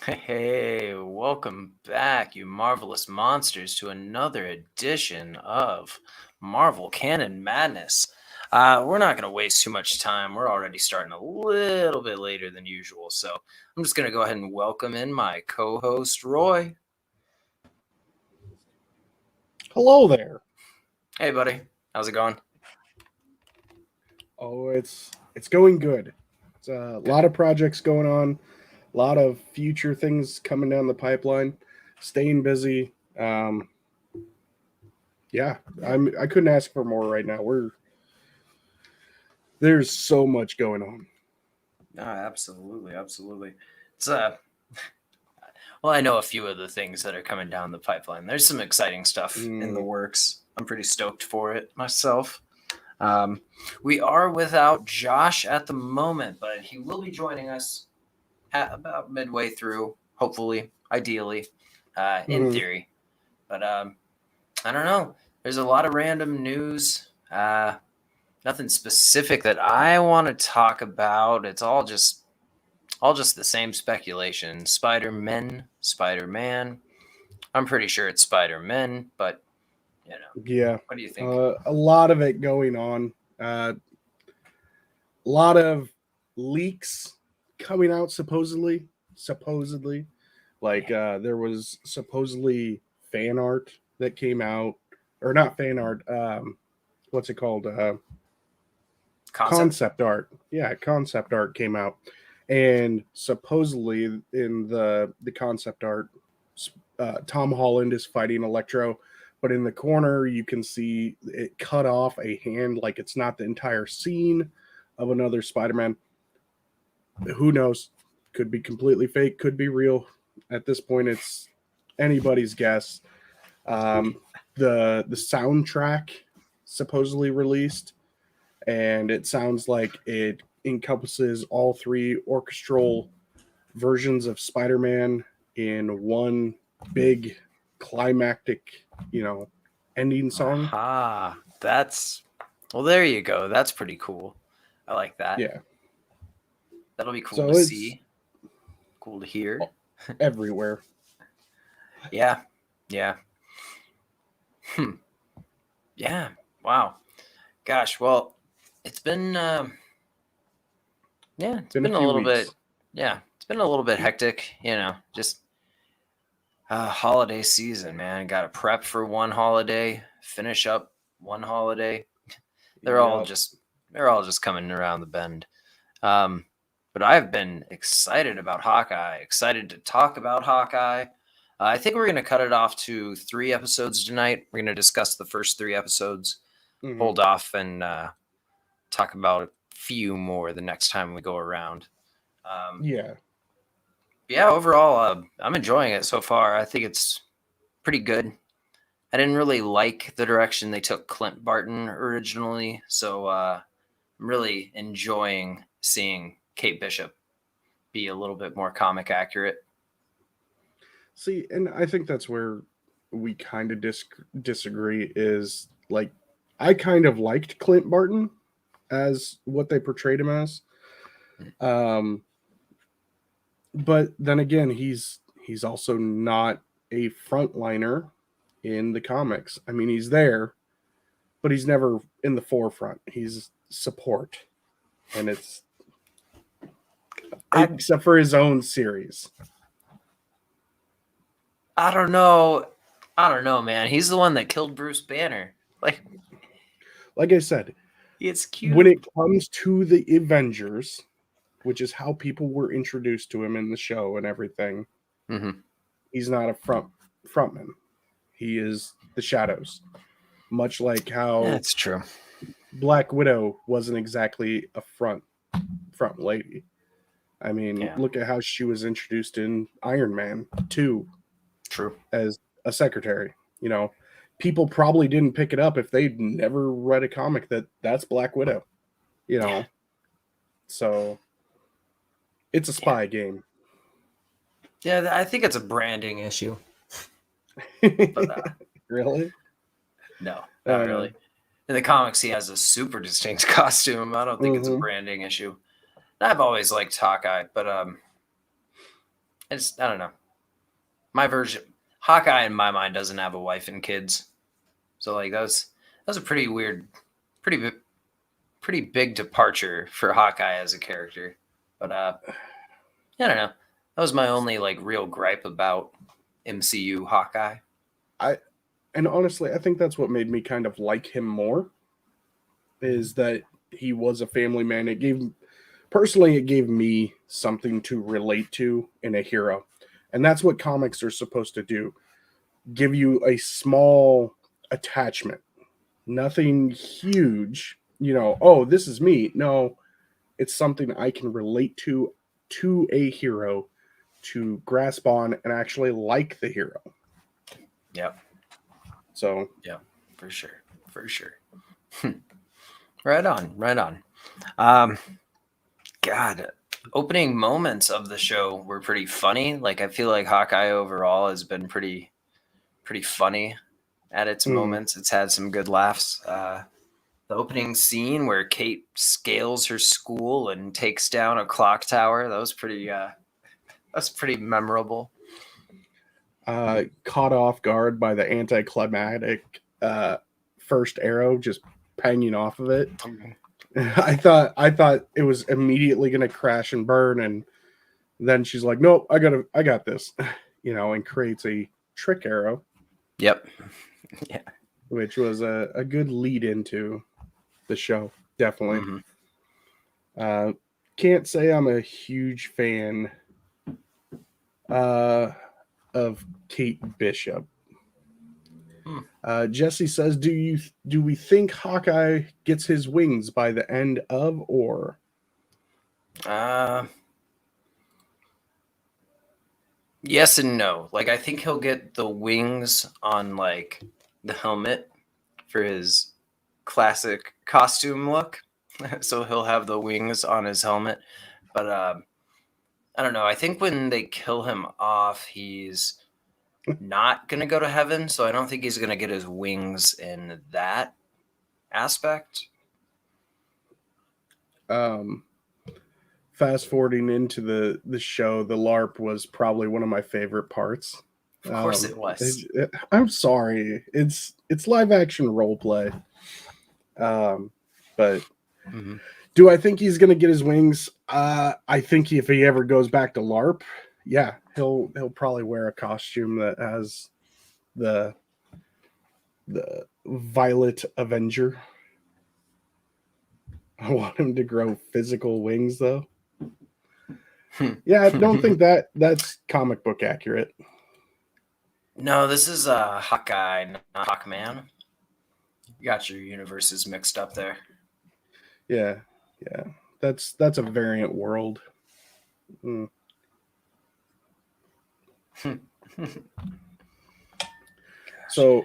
Hey, welcome back, you marvelous monsters, to another edition of Marvel Canon Madness. We're not going to waste too much time. We're already starting a little bit later than usual, so I'm just going to go ahead and welcome in my co-host, Roy. Hello there. Hey, buddy. How's it going? Oh, it's going good. It's a lot of projects going on, a lot of future things coming down the pipeline. Staying busy. Yeah, I couldn't ask for more right now. There's so much going on. Absolutely. It's well, I know a few of the things that are coming down the pipeline. There's some exciting stuff in the works. I'm pretty stoked for it myself. We are without Josh at the moment, but he will be joining us at about midway through, hopefully, ideally, in theory. But I don't know. There's a lot of random news. Nothing specific that I want to talk about. It's all just the same speculation. Spider-Man. I'm pretty sure it's Spider-Man, but Yeah, what do you think? a lot of it going on. A lot of leaks coming out supposedly. Like there was supposedly fan art that came out, or not fan art. What's it called? Concept art. Yeah, concept art came out, and supposedly in the concept art, Tom Holland is fighting Electro, but in the corner you can see it cut off a hand, like it's not the entire scene of another Spider-Man. Who knows? Could be completely fake. Could be real. At this point, it's anybody's guess. The soundtrack supposedly released, and it sounds like it encompasses all three orchestral versions of Spider-Man in one big climactic, ending song. Aha. Well, there you go. That's pretty cool. I like that. Yeah. That'll be cool So to it's see. Cool to hear. everywhere. Yeah. Yeah. Wow. Gosh. Well, it's been it's Been a been a few little weeks. bit. Yeah, it's been a little bit hectic. Just holiday season, man. Got to prep for one holiday, finish up one holiday. They're all Yep. just coming around the bend. But I've been excited about Hawkeye. Excited to talk about Hawkeye. I think we're going to cut it off to 3 episodes tonight. We're going to discuss the first 3 episodes. Mhm. Hold off and talk about a few more the next time we go around. Yeah. Yeah, overall, I'm enjoying it so far. I think it's pretty good. I didn't really like the direction they took Clint Barton originally, so I'm really enjoying seeing Kate Bishop be a little bit more comic accurate. See, and I think that's where we kind of disagree is like I kind of liked Clint Barton as what they portrayed him as. Um but then again, he's also not a frontliner in the comics. I mean, he's there, but he's never in the forefront. He's support. And it's except for his own series. I don't know. Man. He's the one that killed Bruce Banner. Like I said, it's cute. when it comes to the Avengers, which is how people were introduced to him in the show and everything, he's not a frontman. He is the shadows. Much like how That's true. Black Widow wasn't exactly a front lady. I mean, look at how she was introduced in Iron Man 2. True. As a secretary. People probably didn't pick it up if they'd never read a comic that's Black Widow. So it's a spy game. Yeah, I think it's a branding issue. But, really? No, not really. In the comics, he has a super distinct costume. I don't think it's a branding issue. I've always liked Hawkeye, but I don't know. My version, Hawkeye in my mind doesn't have a wife and kids, so like that was a pretty weird, pretty pretty big departure for Hawkeye as a character. But I don't know. That was my only like real gripe about MCU Hawkeye. And honestly, I think that's what made me kind of like him more, is that he was a family man. It gave me something to relate to in a hero. And that's what comics are supposed to do. Give you a small attachment. Nothing huge, oh, this is me. No, it's something I can relate to a hero, to grasp on and actually like the hero. Yep. So, yeah, for sure. For sure. Right on. God, opening moments of the show were pretty funny. Like I feel like Hawkeye overall has been pretty funny at its moments. It's had some good laughs. The opening scene where Kate scales her school and takes down a clock tower, that was pretty memorable. Caught off guard by the anticlimactic first arrow just hanging off of it. I thought it was immediately going to crash and burn, and then she's like, "Nope, I got this," and creates a trick arrow. Yep. Yeah. Which was a good lead into the show, definitely. Can't say I'm a huge fan of Kate Bishop. Jesse says, do we think Hawkeye gets his wings by the end of, or? Yes and no. Like I think he'll get the wings on like the helmet for his classic costume look. So he'll have the wings on his helmet. But I don't know. I think when they kill him off, he's not going to go to heaven. So I don't think he's going to get his wings in that aspect. Fast forwarding into the show, the LARP was probably one of my favorite parts. Of course it was. I'm sorry. It's live action role play. But do I think he's going to get his wings? I think if he ever goes back to LARP, yeah, he'll probably wear a costume that has the Violet Avenger. I want him to grow physical wings, though. Yeah, I don't think that's comic book accurate. No, this is Hawkeye, not Hawkman. You got your universes mixed up there. Yeah. That's a variant world. So,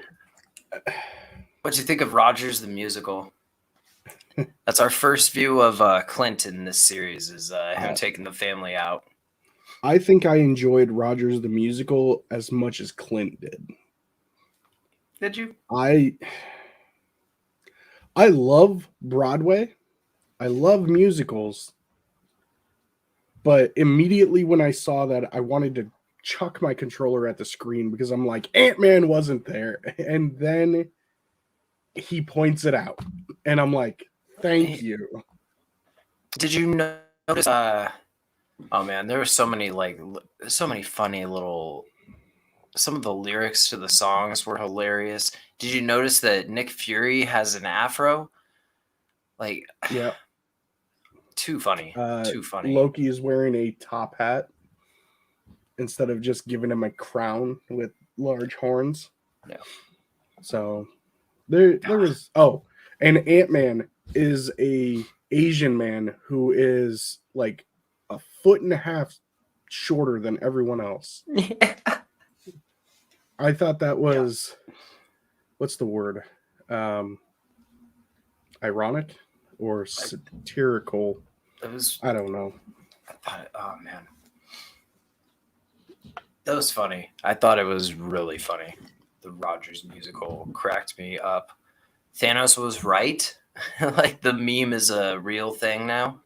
what'd you think of Rogers the musical? That's our first view of Clint in this series, is him taking the family out. I think I enjoyed Rogers the musical as much as Clint did. Did you? I love Broadway. I love musicals. But immediately when I saw that, I wanted to chuck my controller at the screen because I'm like, Ant-Man wasn't there. And then he points it out. And I'm like, thank you. Did you notice? Oh man, there were so many funny little. Some of the lyrics to the songs were hilarious. Did you notice that Nick Fury has an afro? Like, yeah, too funny. Too funny. Loki is wearing a top hat instead of just giving him a crown with large horns. Yeah. So there was. Oh, and Ant-Man is a Asian man who is like a foot and a half shorter than everyone else. Yeah. I thought that was, what's the word? Ironic or satirical? I don't know. Oh man, that was funny. I thought it was really funny. The Rogers musical cracked me up. Thanos was right. Like the meme is a real thing now.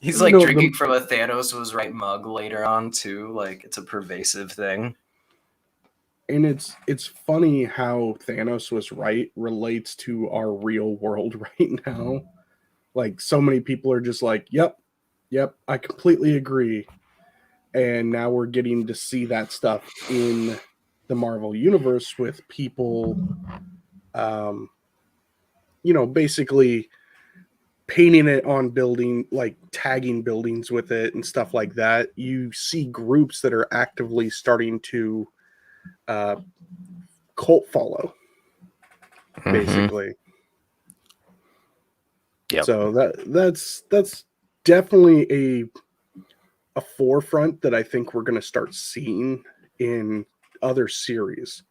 He's You like know, drinking from a Thanos was right mug later on too. Like it's a pervasive thing. and it's funny how Thanos was right relates to our real world right now. Like so many people are just like, yep, I completely agree. And now we're getting to see that stuff in the Marvel universe with people, um, basically painting it on building, like tagging buildings with it and stuff like that. You see groups that are actively starting to uh, cult follow, basically. Yep. So that's definitely a forefront that I think we're going to start seeing in other series.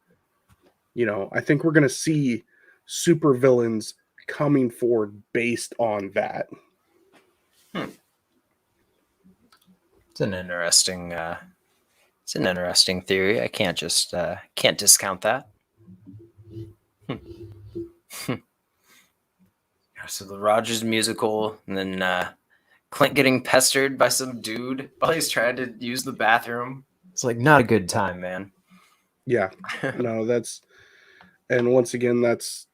I think we're going to see supervillains coming forward based on that. It's an interesting theory. I can't just can't discount that. So the Rogers musical, and then Clint getting pestered by some dude while he's trying to use the bathroom. It's like not a good time, man. Yeah. No, and once again, that's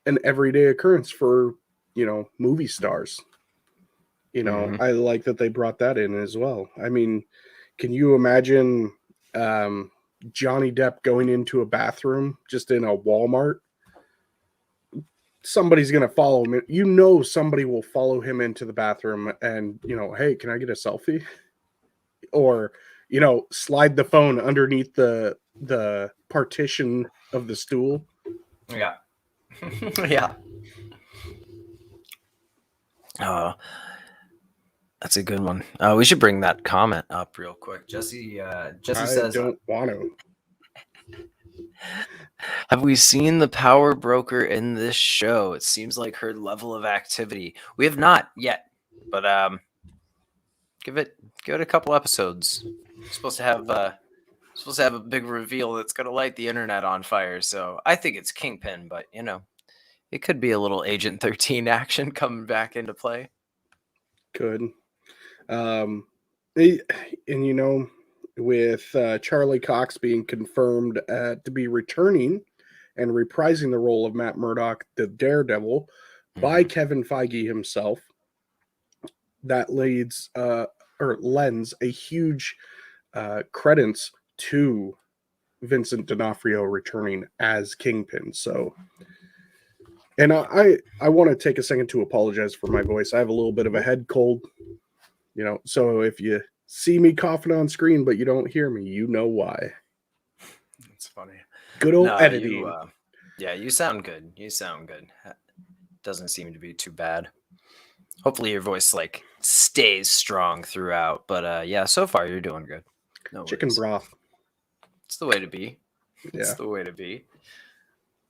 an everyday occurrence for, movie stars. I like that they brought that in as well. I mean, can you imagine Johnny Depp going into a bathroom just in a Walmart? Somebody's going to follow him. Somebody will follow him into the bathroom and, hey, can I get a selfie? Or, slide the phone underneath the partition of the stool. Yeah. Yeah. That's a good one. We should bring that comment up real quick. Jesse I says, don't want to. have we seen the power broker in this show? It seems like her level of activity. We have not yet, but give it a couple episodes. Supposed to have a big reveal that's gonna light the internet on fire. So I think it's Kingpin, but it could be a little Agent 13 action coming back into play. Could. And with Charlie Cox being confirmed to be returning and reprising the role of Matt Murdock, the Daredevil, by Kevin Feige himself, that lends a huge credence to Vincent D'Onofrio returning as Kingpin. So, and I want to take a second to apologize for my voice. I have a little bit of a head cold, so if you see me coughing on screen but you don't hear me, you know why. It's funny. Good old editing. You sound good. Doesn't seem to be too bad. Hopefully your voice stays strong throughout. But so far you're doing good. No Chicken worries. broth. It's the way to be. It's the way to be.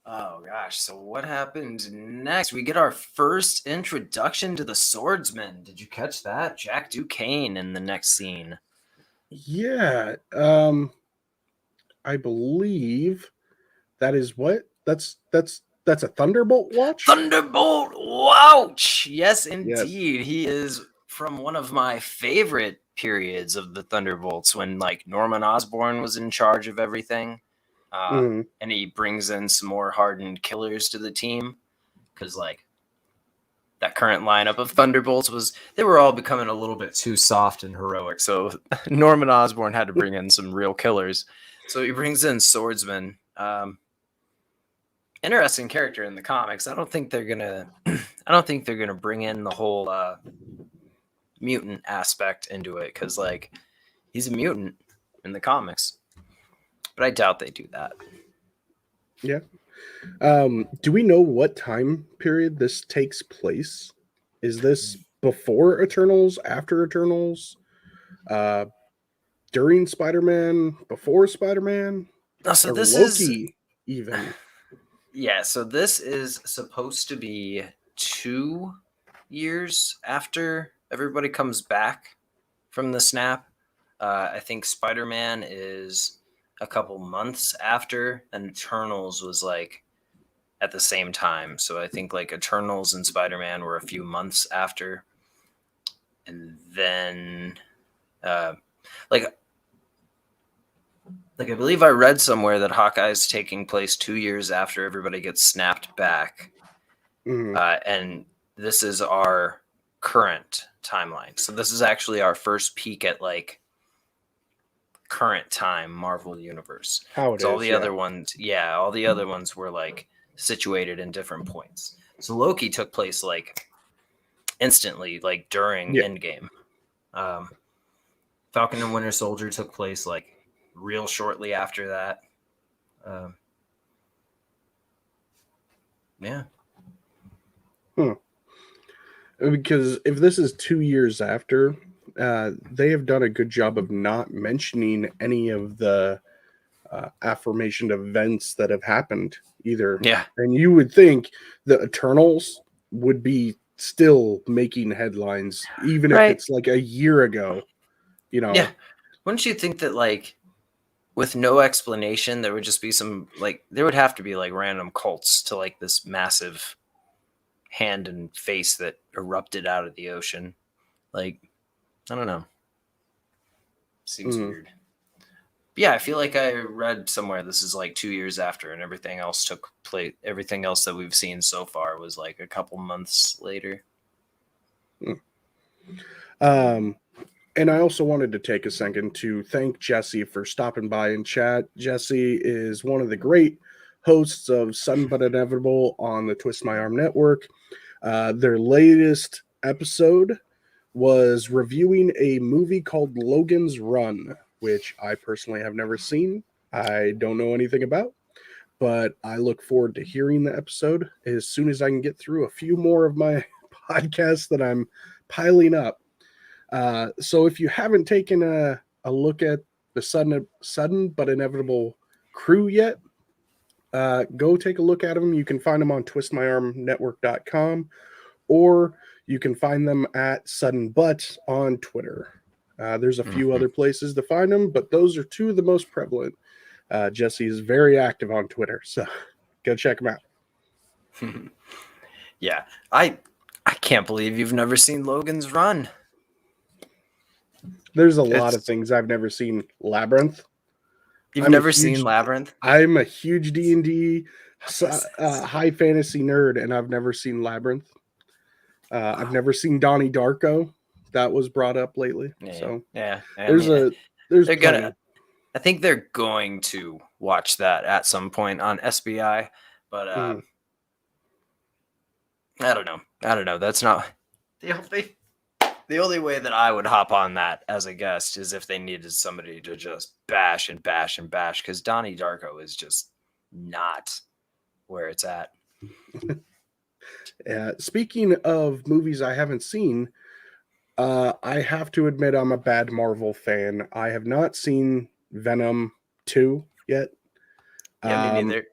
Oh gosh, so what happened next? We get our first introduction to the swordsman. Did you catch that? Jack Duquesne in the next scene. Yeah. I believe that is what? That's a Thunderbolt watch? Thunderbolt watch! Yes, indeed. Yes. He is from one of my favorite periods of the Thunderbolts when Norman Osborn was in charge of everything. And he brings in some more hardened killers to the team because that current lineup of Thunderbolts they were all becoming a little bit too soft and heroic. So Norman Osborn had to bring in some real killers. So he brings in Swordsman. Interesting character in the comics. I don't think they're gonna bring in the whole mutant aspect into it because he's a mutant in the comics. But I doubt they do that. Yeah. Do we know what time period this takes place? Is this before Eternals, after Eternals, during Spider-Man, before Spider-Man? So or this Loki, is even. Yeah, so this is supposed to be 2 years after everybody comes back from the snap. I think Spider-Man is a couple months after, and Eternals was at the same time. So I think Eternals and Spider-Man were a few months after. and then like I believe I read somewhere that Hawkeye is taking place 2 years after everybody gets snapped back, and this is our current timeline. So this is actually our first peek at like current time Marvel universe. How it is, all the other ones, all the other ones were like situated in different points. So Loki took place like instantly, like during Endgame. Falcon and Winter Soldier took place like real shortly after that. Yeah. Because if this is 2 years after, they have done a good job of not mentioning any of the affirmation events that have happened either. Yeah. And you would think the Eternals would be still making headlines, even if it's like a year ago, you know. Yeah. Wouldn't you think that like with no explanation, there would just be some like there would have to be like random cults to like this massive hand and face that erupted out of the ocean. Like, I don't know. Seems weird. Yeah, I feel like I read somewhere this is like 2 years after, and everything else took place. Everything else that we've seen so far was like a couple months later. And I also wanted to take a second to thank Jesse for stopping by and chat. Jesse is one of the great hosts of Sudden But Inevitable on the Twist My Arm Network. Their latest episode was reviewing a movie called Logan's Run, which I personally have never seen. I don't know anything about, but I look forward to hearing the episode as soon as I can get through a few more of my podcasts that I'm piling up. So if you haven't taken a look at the Sudden But Inevitable crew yet, go take a look at them. You can find them on twistmyarmnetwork.com, or you can find them at Sudden But on Twitter. There's a few other places to find them, but those are two of the most prevalent. Jesse is very active on Twitter, so go check him out. Yeah, I can't believe you've never seen Logan's Run. There's a lot of things I've never seen. Labyrinth. You've never seen Labyrinth? I'm a huge D&D high fantasy nerd, and I've never seen Labyrinth. I've never seen Donnie Darko. That was brought up lately. Yeah. I think they're going to watch that at some point on SBI, but I don't know. That's not the only way that I would hop on that as a guest is if they needed somebody to just bash and bash and bash, because Donnie Darko is just not where it's at. Speaking of movies I haven't seen, I have to admit I'm a bad Marvel fan. I have not seen Venom 2 yet. Yeah, me neither.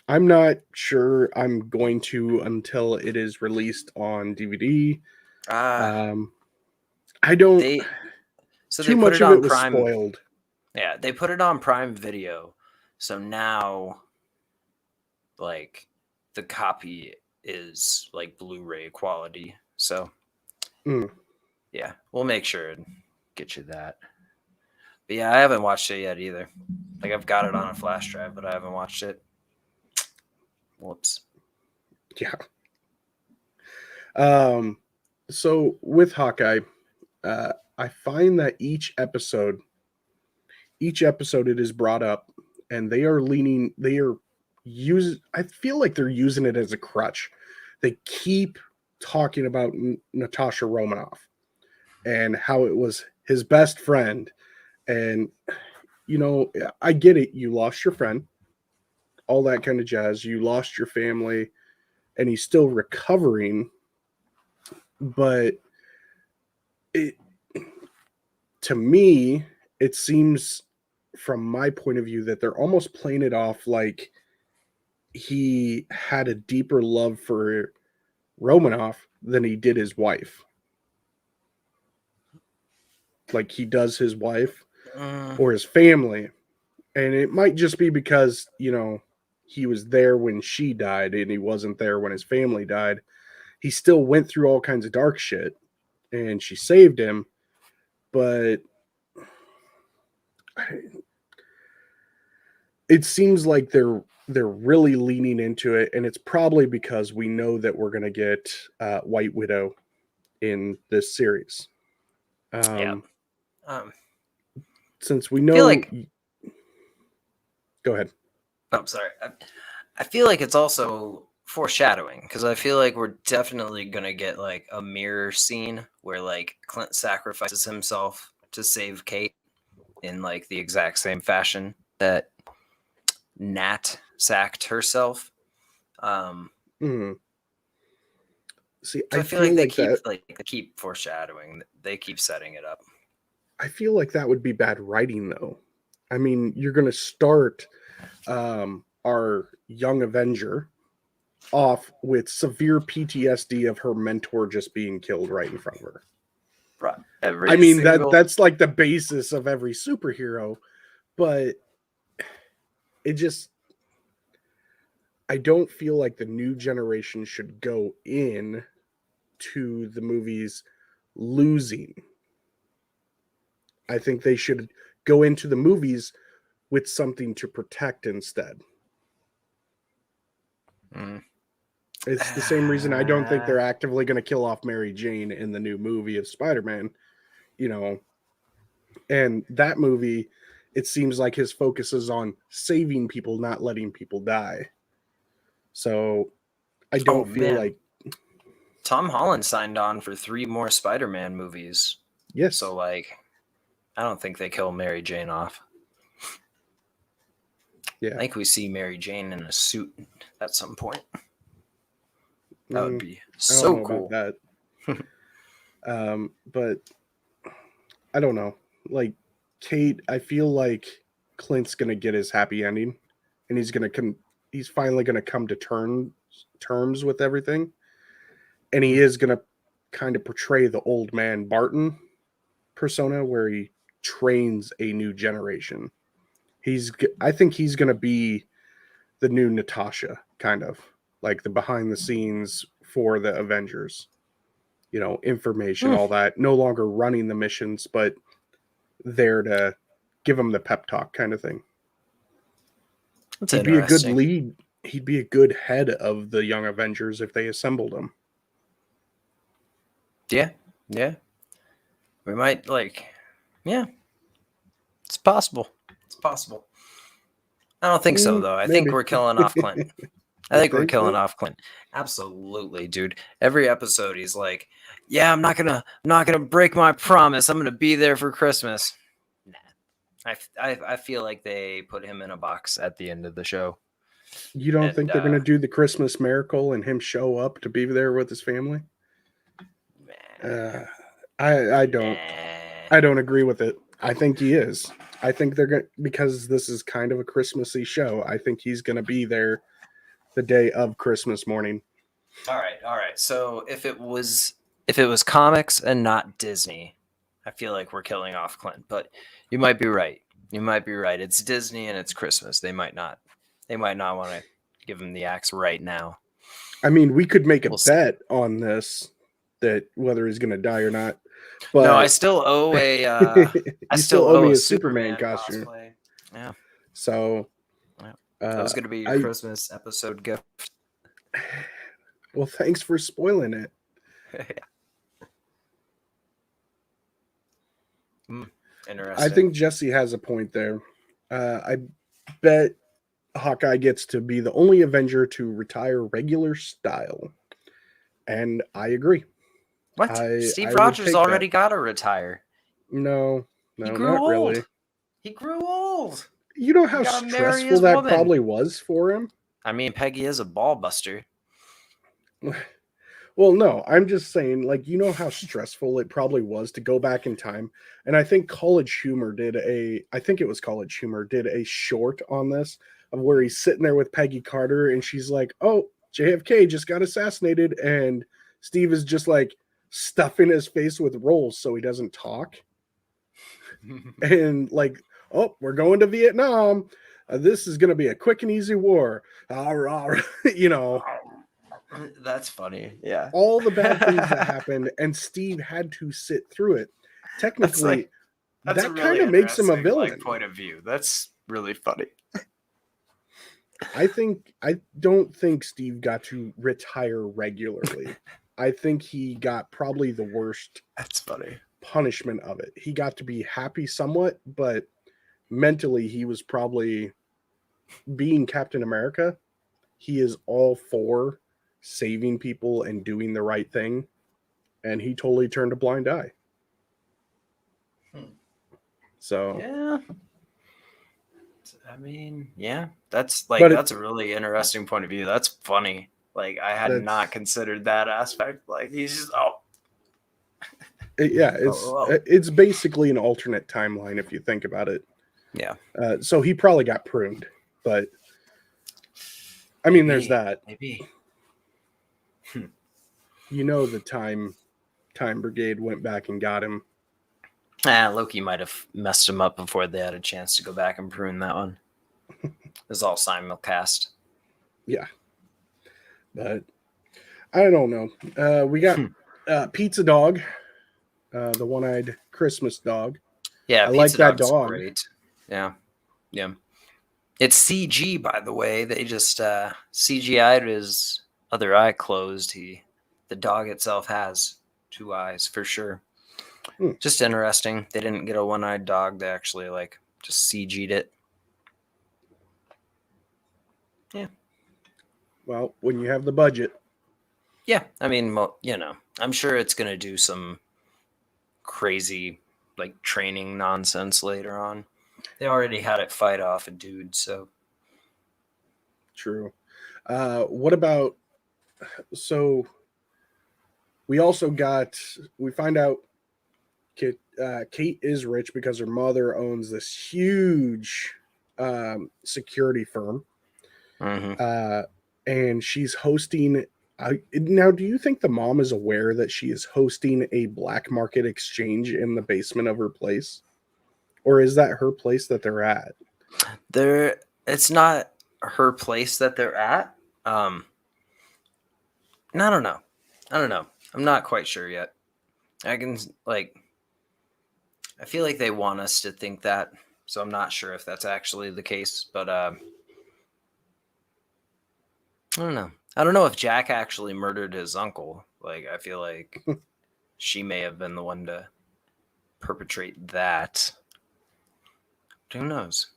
I'm not sure I'm going to until it is released on DVD. I don't. Too much of it was spoiled. Yeah, they put it on Prime Video, so now, like, the copy is like Blu-ray quality. So, yeah, we'll make sure and get you that. But yeah, I haven't watched it yet either. Like, I've got it on a flash drive, but I haven't watched it. Whoops. Yeah. So with Hawkeye, I find that each episode it is brought up, and I feel like they're using it as a crutch. They keep talking about Natasha Romanoff and how it was his best friend. And, I get it. You lost your friend, all that kind of jazz. You lost your family, and he's still recovering. But to me, it seems from my point of view that they're almost playing it off like he had a deeper love for Romanoff than he did his wife. Like he does his wife or his family. And it might just be because, he was there when she died and he wasn't there when his family died. He still went through all kinds of dark shit. and she saved him, but it seems like they're really leaning into it, and it's probably because we know that we're going to get White Widow in this series. Yeah. Since we I know, feel like, go ahead. I'm sorry. I feel like it's also foreshadowing, because I feel like we're definitely gonna get like a mirror scene where like Clint sacrifices himself to save Kate in like the exact same fashion that Nat sacked herself. See, So I I feel like they keep foreshadowing. They keep setting it up. I feel like that would be bad writing, though. I mean, you're going to start our young Avenger off with severe PTSD of her mentor just being killed right in front of her. Right. I mean, that's like the basis of every superhero, but it just, I don't feel like the new generation should go in to the movies losing. I think they should go into the movies with something to protect instead. It's the same reason I don't think they're actively going to kill off Mary Jane in the new movie of Spider-Man, and that movie, it seems like his focus is on saving people, not letting people die. So I don't feel like Tom Holland signed on for 3 more Spider-Man movies. Yes. So like, I don't think they kill Mary Jane off. Yeah. I think we see Mary Jane in a suit at some point. That would be so cool. About that. But I don't know. Like Kate, I feel like Clint's gonna get his happy ending, and he's finally gonna come to terms with everything, and he is gonna kind of portray the old man Barton persona where he trains a new generation. I think he's gonna be the new Natasha, kind of like the behind the scenes for the Avengers. Information, all that. No longer running the missions, but there to give them the pep talk kind of thing. He'd be a good lead. He'd be a good head of the Young Avengers if they assembled him. Yeah. We might it's possible. I don't think so, though. I think we're killing off Clint. I think we're killing off Clint. Absolutely, dude. Every episode he's like, yeah, I'm not gonna break my promise. I'm gonna be there for Christmas. Nah. I feel like they put him in a box at the end of the show. You don't think they're gonna do the Christmas miracle and him show up to be there with his family? I don't agree with it. I think he is. I think they're going, because this is kind of a Christmassy show. I think he's going to be there the day of Christmas morning. All right. So if it was comics and not Disney, I feel like we're killing off Clint. But you might be right. It's Disney and it's Christmas. They might not want to give him the axe right now. I mean, we could make a bet on this, that whether he's going to die or not. But no, I still owe a. I still owe me a Superman costume. Cosplay. Yeah. So that was going to be your Christmas episode gift. Well, thanks for spoiling it. Interesting. I think Jesse has a point there. I bet Hawkeye gets to be the only Avenger to retire regular style. And I agree. What? Steve Rogers already got to retire. No, not really. He grew old. You know how stressful that probably was for him? I mean, Peggy is a ball buster. Well, no, I'm just saying, like, you know how stressful it probably was to go back in time. And I think College Humor did a short on this of where he's sitting there with Peggy Carter and she's like, oh, JFK just got assassinated. And Steve is just like stuffing his face with rolls so he doesn't talk. And like, oh, we're going to Vietnam. This is going to be a quick and easy war. You know. That's funny. Yeah. All the bad things that happened, and Steve had to sit through it. That's Technically, like that's a that kind really of makes him a interesting villain. point of view. That's really funny. I don't think Steve got to retire regularly. I think he got probably the worst That's funny. punishment of it. He got to be happy somewhat, but mentally he was probably being Captain America. He is all for saving people and doing the right thing, and he totally turned a blind eye. So Yeah. I mean, yeah, that's a really interesting point of view. That's funny. Like I had not considered that aspect. Like he's just it's basically an alternate timeline if you think about it. Yeah. So he probably got pruned, but I mean, there's that. Maybe. You know, the time brigade went back and got him. Loki might have messed him up before they had a chance to go back and prune that one. It was all simulcast. Yeah. But I don't know. We got Pizza Dog, the one-eyed Christmas dog. Yeah, I like that dog. Great. Yeah. Yeah. It's CG, by the way. They just CGI'd his other eye closed. The dog itself has 2 eyes for sure. Just interesting. They didn't get a one-eyed dog. They actually just CG'd it. Yeah. Well, when you have the budget. Yeah, I mean, I'm sure it's gonna do some crazy training nonsense later on. They already had it fight off a dude, so. True. What about? So we find out Kate is rich because her mother owns this huge security firm. Mm-hmm. And she's hosting. Now, do you think the mom is aware that she is hosting a black market exchange in the basement of her place? Or is that her place that they're at? It's not her place that they're at. I don't know. I'm not quite sure yet. I feel like they want us to think that, so I'm not sure if that's actually the case, but I don't know. I don't know if Jack actually murdered his uncle. I feel like she may have been the one to perpetrate that. Who knows?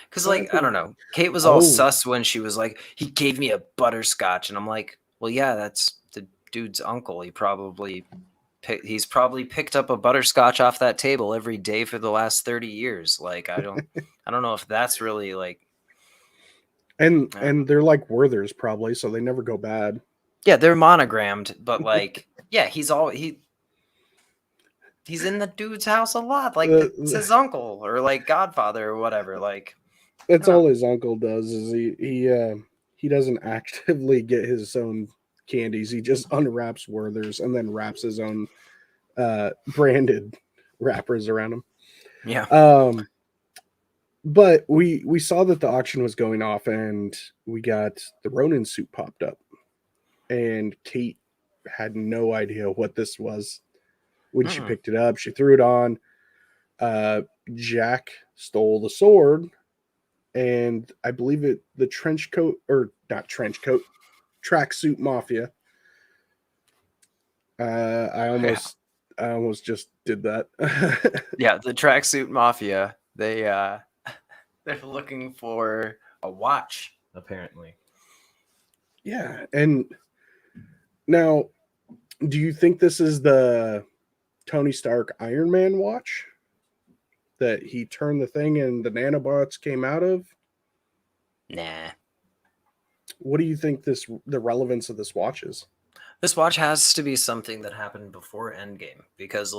Because, I don't know. Kate was all sus when she was like, he gave me a butterscotch. And I'm like, well, yeah, that's the dude's uncle. He's probably picked up a butterscotch off that table every day for the last 30 years. I don't know if that's really And they're like Werther's probably, so they never go bad. Yeah, they're monogrammed, but yeah, he's in the dude's house a lot. It's his uncle or godfather or whatever. That's all his uncle does is he doesn't actively get his own candies. He just unwraps Werther's and then wraps his own branded wrappers around him. Yeah. But we saw that the auction was going off and we got the Ronin suit popped up. And Kate had no idea what this was. When she picked it up, she threw it on. Jack stole the sword. And I believe the tracksuit mafia. I almost just did that. Yeah, the tracksuit mafia. They're looking for a watch, apparently. Yeah, and now, do you think this is the Tony Stark Iron Man watch that he turned the thing and the nanobots came out of? Nah. What do you think the relevance of this watch is? This watch has to be something that happened before Endgame because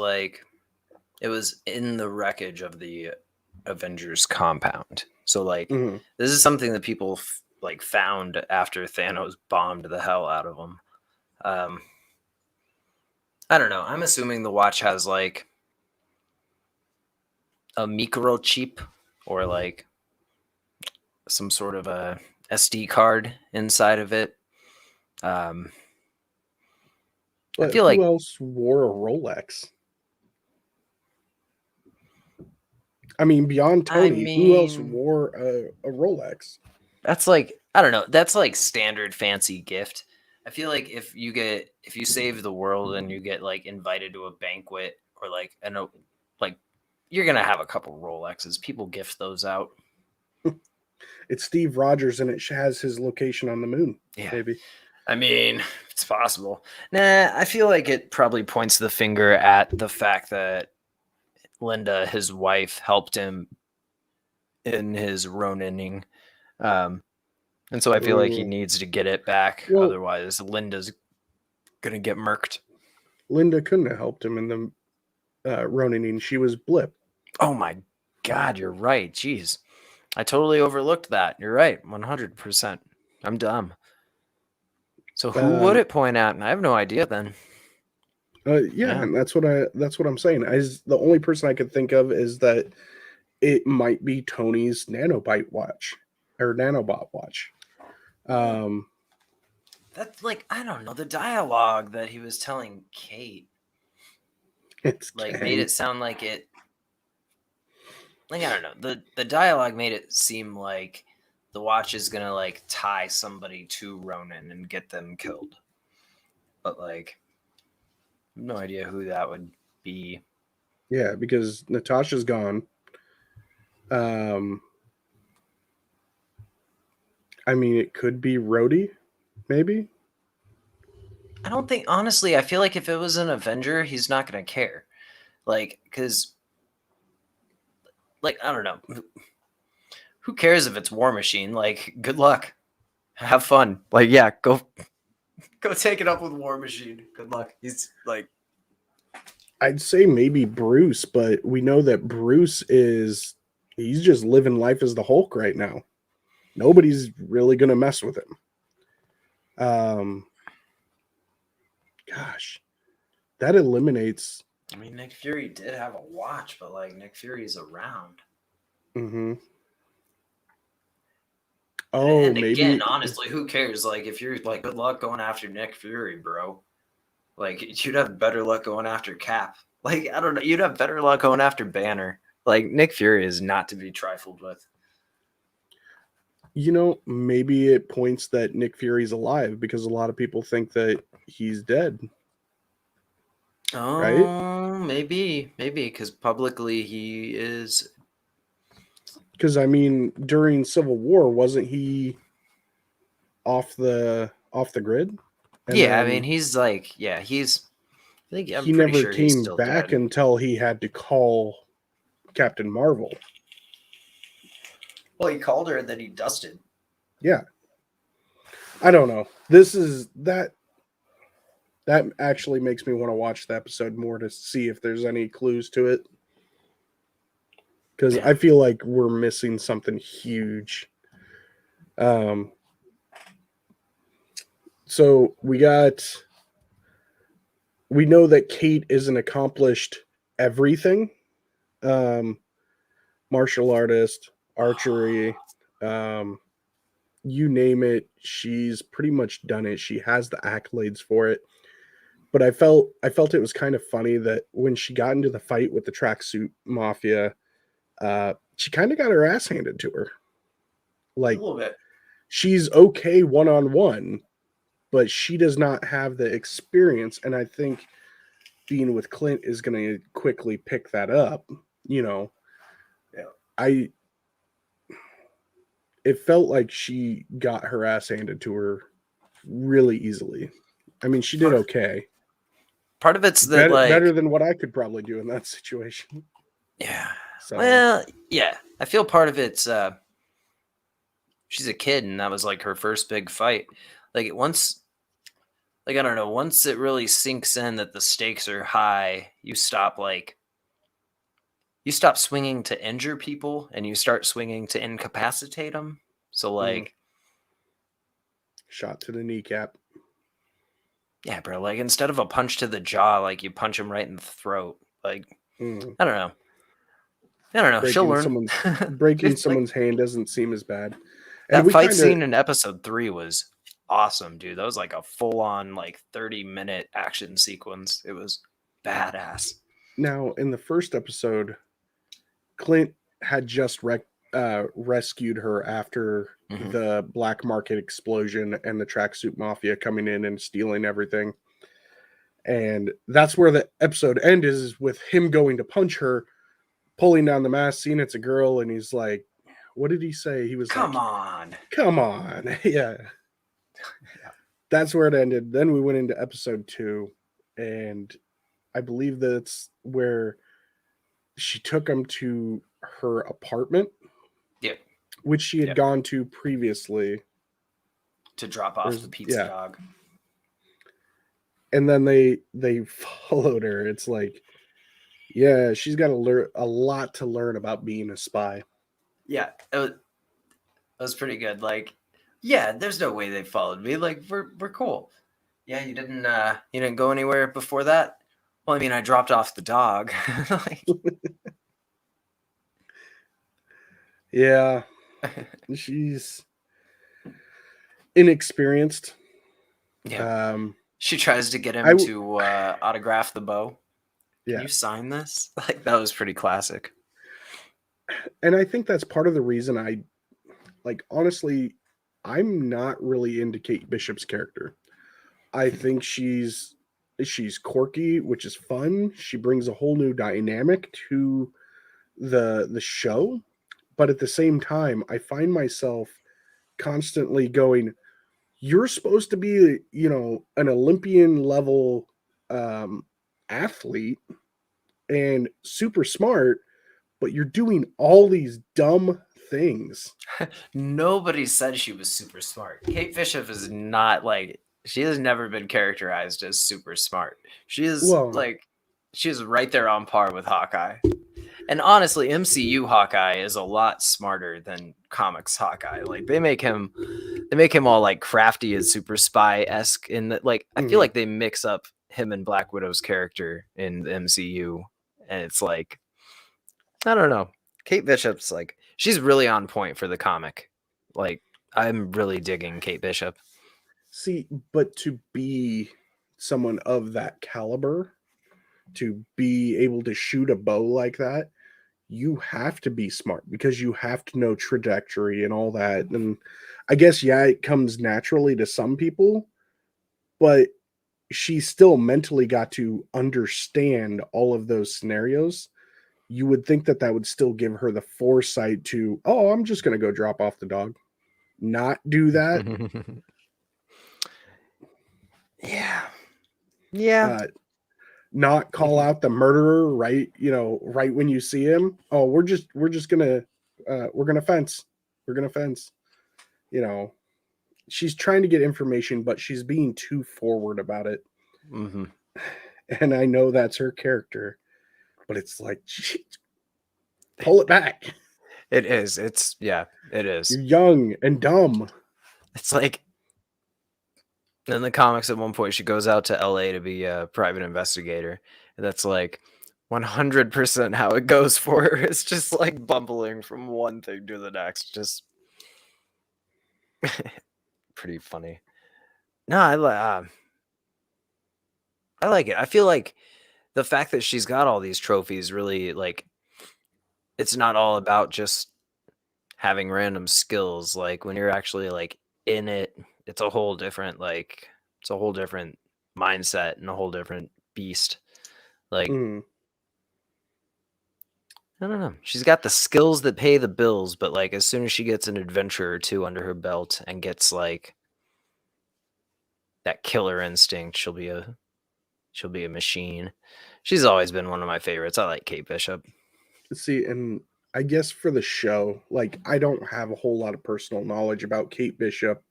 it was in the wreckage of the Avengers compound. So this is something that people found after Thanos bombed the hell out of them. I don't know. I'm assuming the watch has a microchip or some sort of a SD card inside of it. I But feel who like else wore a Rolex? I mean, beyond I Tony, who else mean wore a Rolex? that's like I don't know. That's like standard fancy gift. I feel like if you save the world and you get like invited to a banquet or like like you're gonna have a couple Rolexes. People gift those out. It's Steve Rogers, and it has his location on the moon. Yeah. Maybe. I mean, it's possible. Nah, I feel like it probably points the finger at the fact that Linda, his wife, helped him in his Ronaning. And so I feel like he Ooh. needs to get it back. Well, Otherwise, Linda's going to get murked. Linda couldn't have helped him in the Ronin. She was Blip. Oh my God, you're right. Jeez. I totally overlooked that. You're right. 100%. I'm dumb. So who would it point at? And I have no idea then. Yeah, and that's what I'm saying. The only person I could think of is that it might be Tony's nanobite watch or nanobot watch. That's like, I don't know, the dialogue that he was telling Kate It's like gang. made it sound like it like I don't know. The dialogue made it seem like the watch is gonna like tie somebody to Ronan and get them killed. But like I have no idea who that would be. Yeah, because Natasha's gone. I mean, it could be Rhodey, maybe. I don't think honestly, I feel like if it was an Avenger, he's not gonna care. Like, cause like I don't know. Who cares if it's War Machine? Like, good luck. Have fun. Like, yeah, go take it up with War Machine. Good luck. He's like I'd say maybe Bruce, but we know that he's just living life as the Hulk right now. Nobody's really gonna mess with him. Gosh, that eliminates. I mean, Nick Fury did have a watch, but like Nick Fury's around. Mm-hmm. Oh, and maybe again, honestly, who cares? Like, if you're like, good luck going after Nick Fury, bro. Like, you'd have better luck going after Cap. Like, I don't know, you'd have better luck going after Banner. Like, Nick Fury is not to be trifled with. maybe it points that Nick Fury's alive because a lot of people think that he's dead. Oh, right? Maybe, because publicly he is. Because I mean, during Civil War, wasn't he off the grid? And yeah, I mean, he's like, yeah, he's. I think I'm he pretty never sure he's came still back dead. until he had to call Captain Marvel. Well, he called her and then he dusted. Yeah. I don't know. This is that actually makes me want to watch the episode more to see if there's any clues to it. Because I feel like we're missing something huge. So we know that Kate is an accomplished everything. Martial artist, archery, you name it, she's pretty much done it. She has the accolades for it. But I felt it was kind of funny that when she got into the fight with the tracksuit mafia, she kind of got her ass handed to her. Like, a little bit. She's okay one-on-one, but she does not have the experience. And I think being with Clint is going to quickly pick that up. Yeah. It felt like she got her ass handed to her really easily. I mean, she did okay. Part of it's that better than what I could probably do in that situation. Yeah. So. Well, yeah. I feel part of it's she's a kid and that was like her first big fight. Like once I don't know, once it really sinks in that the stakes are high, you stop swinging to injure people and you start swinging to incapacitate them. So like shot to the kneecap. Yeah, bro. Like instead of a punch to the jaw, like you punch him right in the throat. Like I don't know. She'll learn. Breaking someone's hand doesn't seem as bad. And that fight scene in episode 3 was awesome, dude. That was like a full-on like 30-minute action sequence. It was badass. Now, in the first episode, Clint had just rescued her after the black market explosion and the tracksuit mafia coming in and stealing everything. And that's where the episode end is with him going to punch her, pulling down the mask, seeing it's a girl, and he's like, what did he say? He was Come like, on. come on. Yeah. That's where it ended. Then we went into episode 2, and I believe that's where she took him to her apartment. Yep. Which she had gone to previously. To drop off the pizza dog. And then they followed her. It's like, yeah, she's got to learn a lot to learn about being a spy. Yeah, it was pretty good. Like, yeah, there's no way they followed me. Like, we're cool. Yeah, you didn't go anywhere before that? Well, I mean, I dropped off the dog. Like... Yeah, she's inexperienced. Yeah. She tries to get him to autograph the bow. Can you sign this? Like, that was pretty classic. And I think that's part of the reason honestly, I'm not really into Kate Bishop's character. I think she's quirky, which is fun. She brings a whole new dynamic to the show. But at the same time, I find myself constantly going, you're supposed to be, an Olympian level athlete and super smart, but you're doing all these dumb things. Nobody said she was super smart. Kate Bishop is not she has never been characterized as super smart. She is she's right there on par with Hawkeye. And honestly, MCU Hawkeye is a lot smarter than comics Hawkeye. Like, they make him all like crafty and super spy-esque in that, like, I feel like they mix up him and Black Widow's character in the MCU, and it's like, I don't know. Kate Bishop's like, she's really on point for the comic. Like, I'm really digging Kate Bishop. See, but to be someone of that caliber, to be able to shoot a bow like that, you have to be smart because you have to know trajectory and all that. And I guess, it comes naturally to some people, but she still mentally got to understand all of those scenarios. You would think that would still give her the foresight to, I'm just going to go drop off the dog. Not do that. Yeah. Not call out the murderer right when you see him. Oh, we're just gonna we're gonna fence. She's trying to get information, but she's being too forward about it. And I know that's her character, but it's like, pull it back. It is. It is. You're young and dumb. It's like, in the comics, at one point, she goes out to LA to be a private investigator. And that's like 100% how it goes for her. It's just like bumbling from one thing to the next. Just pretty funny. No, I like it. I feel like the fact that she's got all these trophies really, like, it's not all about just having random skills. Like, when you're actually like in it, it's a whole different mindset and a whole different beast. Like, I don't know. She's got the skills that pay the bills, but like, as soon as she gets an adventure or two under her belt and gets like that killer instinct, she'll be a machine. She's always been one of my favorites. I like Kate Bishop. See, and I guess for the show, like, I don't have a whole lot of personal knowledge about Kate Bishop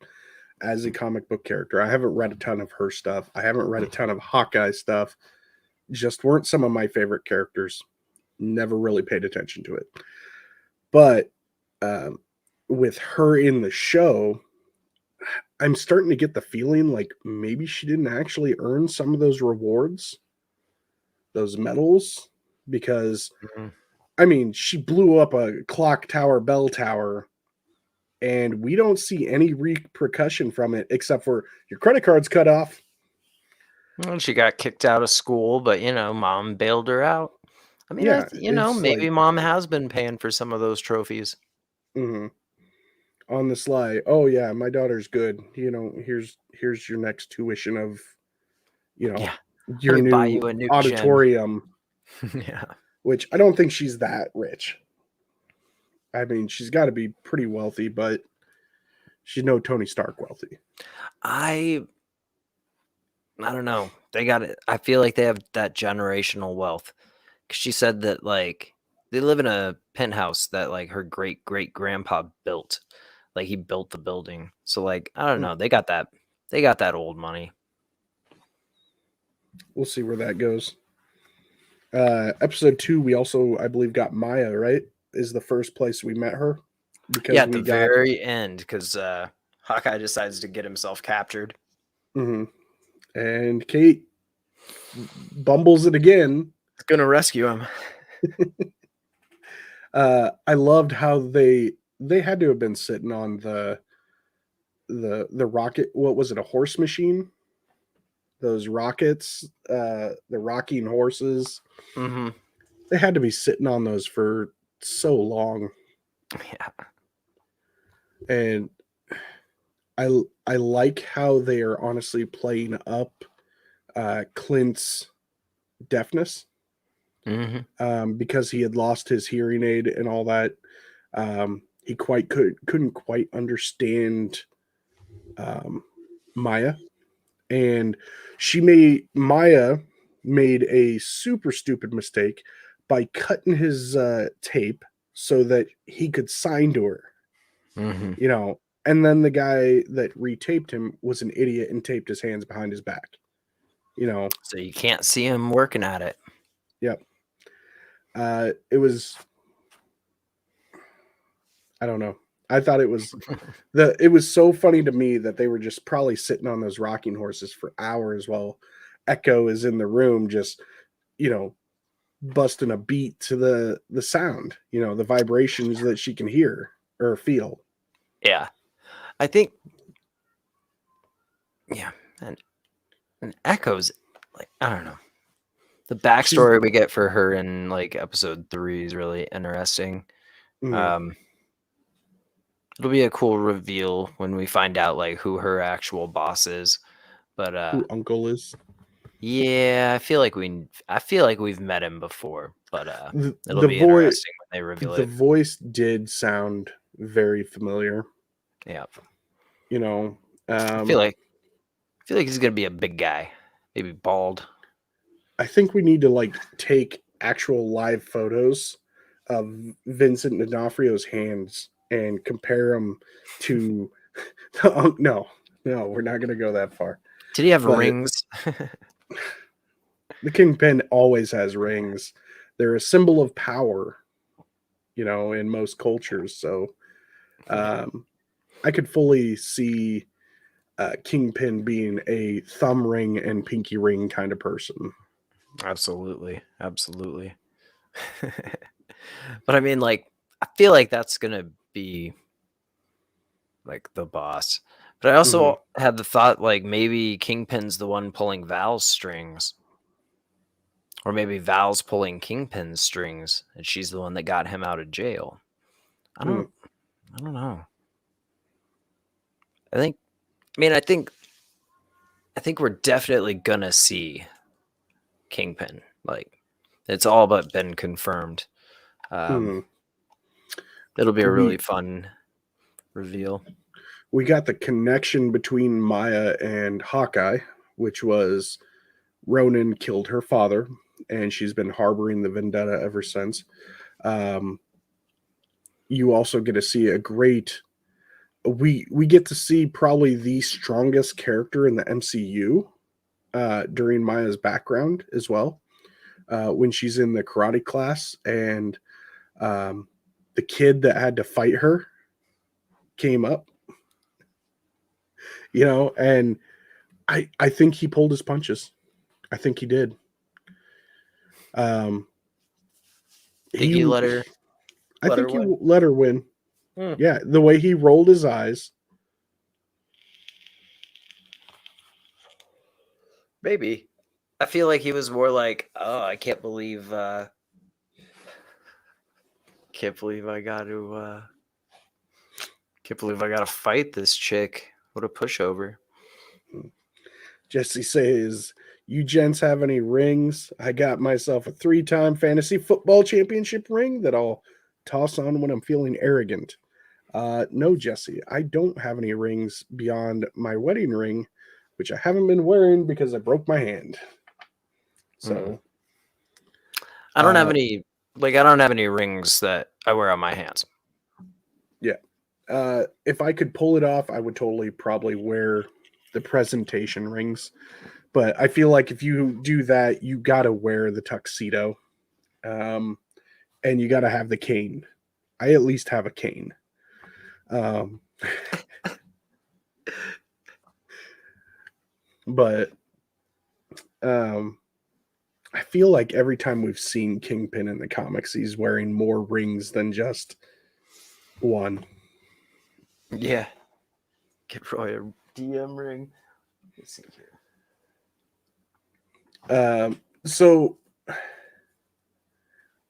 as a comic book character. I haven't read a ton of her stuff. I haven't read a ton of Hawkeye stuff. Just weren't some of my favorite characters. Never really paid attention to it. But with her in the show, I'm starting to get the feeling like maybe she didn't actually earn some of those rewards, those medals, because I mean, she blew up a clock tower, bell tower, and we don't see any repercussion from it except for your credit card's cut off. Well, she got kicked out of school, but mom bailed her out. I mean, Yeah, maybe mom has been paying for some of those trophies. Mm-hmm. On the sly. Oh yeah, my daughter's good. Here's your next tuition of, Yeah, let your me buy new you a new gym. auditorium. Yeah, Which I don't think she's that rich. I mean, she's got to be pretty wealthy, but she's no Tony Stark wealthy. I don't know. They got it. I feel like they have that generational wealth. 'Cause she said that like they live in a penthouse that like her great great grandpa built. Like he built the building. So like I don't know. They got that. They got that old money. We'll see where that goes. Episode 2, we also, I believe, got Maya, right? Is the first place we met her. Because at the very end, because Hawkeye decides to get himself captured. Mm-hmm. And Kate bumbles it again. It's gonna rescue him. I loved how they had to have been sitting on the rocket. What was it? A horse machine? Those rockets, the rocking horses. Mm-hmm. They had to be sitting on those for so long. Yeah. And I like how they are honestly playing up Clint's deafness. Mm-hmm. Because he had lost his hearing aid and all that. He couldn't quite understand Maya, and Maya made a super stupid mistake by cutting his tape so that he could sign to her. Mm-hmm. And then the guy that retaped him was an idiot and taped his hands behind his back. So you can't see him working at it. Yep. It was, I don't know. I thought it was so funny to me that they were just probably sitting on those rocking horses for hours while Echo is in the room just, busting a beat to the sound, the vibrations that she can hear or feel. Yeah. I think and Echo's like, I don't know. The backstory we get for her in like episode 3 is really interesting. Mm. It'll be a cool reveal when we find out like who her actual boss is. But Who Uncle is. Yeah, I feel like we've met him before, but it'll be interesting when they reveal the it. The voice did sound very familiar. Yeah. I feel like he's gonna be a big guy, maybe bald. I think we need to like take actual live photos of Vincent D'Onofrio's hands and compare them to. No, we're not going to go that far. Did he have rings? The Kingpin always has rings. They're a symbol of power, in most cultures. So, I could fully see Kingpin being a thumb ring and pinky ring kind of person. Absolutely. But I mean, like, I feel like that's gonna be like the boss. But I also had the thought, like, maybe Kingpin's the one pulling Val's strings, or maybe Val's pulling Kingpin's strings, and she's the one that got him out of jail. I don't know. I think we're definitely gonna see Kingpin. Like, it's all but been confirmed. It'll be a really fun reveal. We got the connection between Maya and Hawkeye, which was Ronan killed her father, and she's been harboring the vendetta ever since. You also get to see a great. We get to see probably the strongest character in the MCU during Maya's background as well. When she's in the karate class, and the kid that had to fight her came up, and I think he pulled his punches. I think he did. Think you let her? I think you let her win. Yeah, the way he rolled his eyes. Maybe. I feel like he was more like, oh, I can't believe I gotta fight this chick. What a pushover. Jesse says, "You gents have any rings? I got myself a 3-time fantasy football championship ring that I'll toss on when I'm feeling arrogant." No, Jesse, I don't have any rings beyond my wedding ring, which I haven't been wearing because I broke my hand. So I don't have any rings that I wear on my hands. Yeah. If I could pull it off, I would totally probably wear the presentation rings. But I feel like if you do that, you gotta wear the tuxedo. And you gotta have the cane. I at least have a cane. But I feel like every time we've seen Kingpin in the comics, he's wearing more rings than just one. Yeah. Get Roy a DM ring. Let's see here. So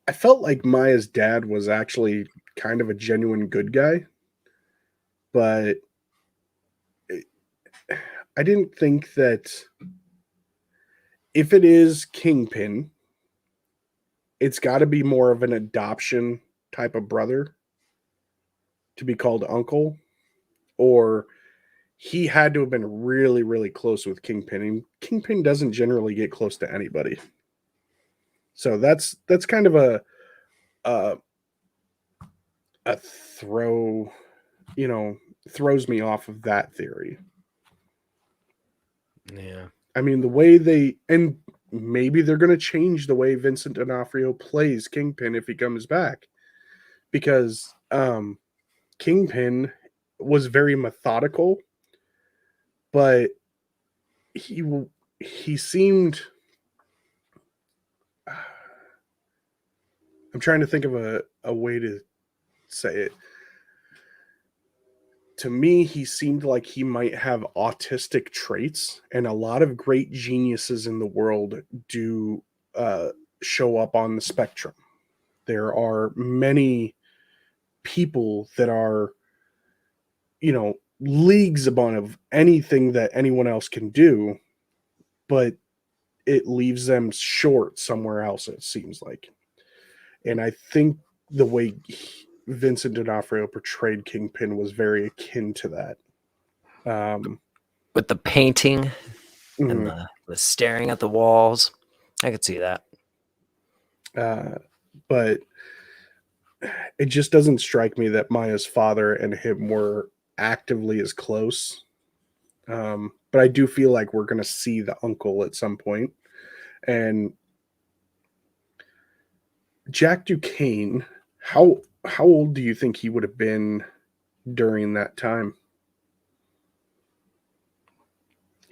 I felt like Maya's dad was actually kind of a genuine good guy, but I didn't think that if it is Kingpin, it's got to be more of an adoption type of brother to be called uncle, or he had to have been really, really close with Kingpin. And Kingpin doesn't generally get close to anybody, so that's kind of a throw, throws me off of that theory. Yeah. I mean, the way and maybe they're going to change the way Vincent D'Onofrio plays Kingpin if he comes back, because Kingpin was very methodical, but he seemed. I'm trying to think of a way to say it. To me, he seemed like he might have autistic traits, and a lot of great geniuses in the world do show up on the spectrum. There are many people that are, leagues above anything that anyone else can do, but it leaves them short somewhere else, it seems like. And I think the way Vincent D'Onofrio portrayed Kingpin was very akin to that. With the painting and Mhm. the staring at the walls. I could see that. But it just doesn't strike me that Maya's father and him were actively as close. But I do feel like we're going to see the uncle at some point. And Jack Duquesne, how old do you think he would have been during that time?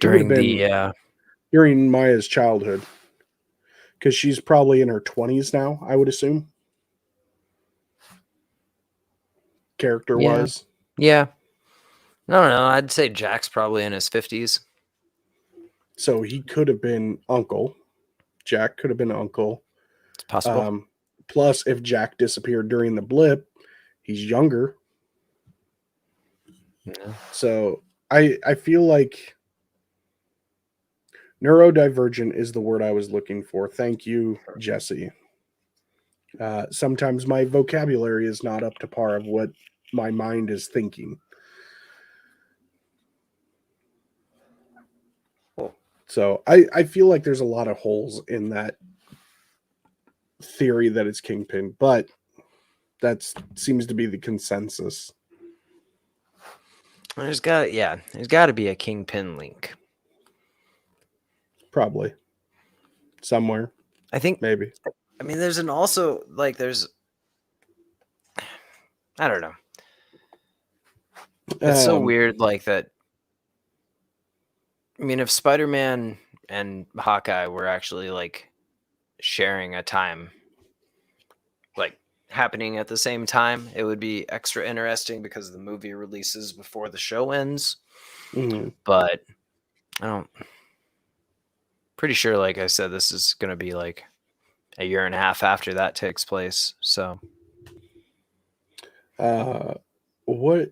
He would have been during Maya's childhood, because she's probably in her 20s now, I would assume. Character wise. Yeah. I don't know. I'd say Jack's probably in his 50s. So he could have been uncle. Jack could have been uncle. It's possible. Plus, if Jack disappeared during the blip, he's younger. Yeah. So I feel like neurodivergent is the word I was looking for. Thank you, Jesse. Sometimes my vocabulary is not up to par of what my mind is thinking. Cool. So I feel like there's a lot of holes in that theory that it's Kingpin, but that seems to be the consensus. There's got to be a Kingpin link. Probably. Somewhere. I think maybe. I mean, there's I don't know. It's so weird like that. I mean, if Spider-Man and Hawkeye were actually like sharing a time, like happening at the same time, it would be extra interesting because the movie releases before the show ends. But I don't. Pretty sure, like I said, this is going to be like a year and a half after that takes place. So, what?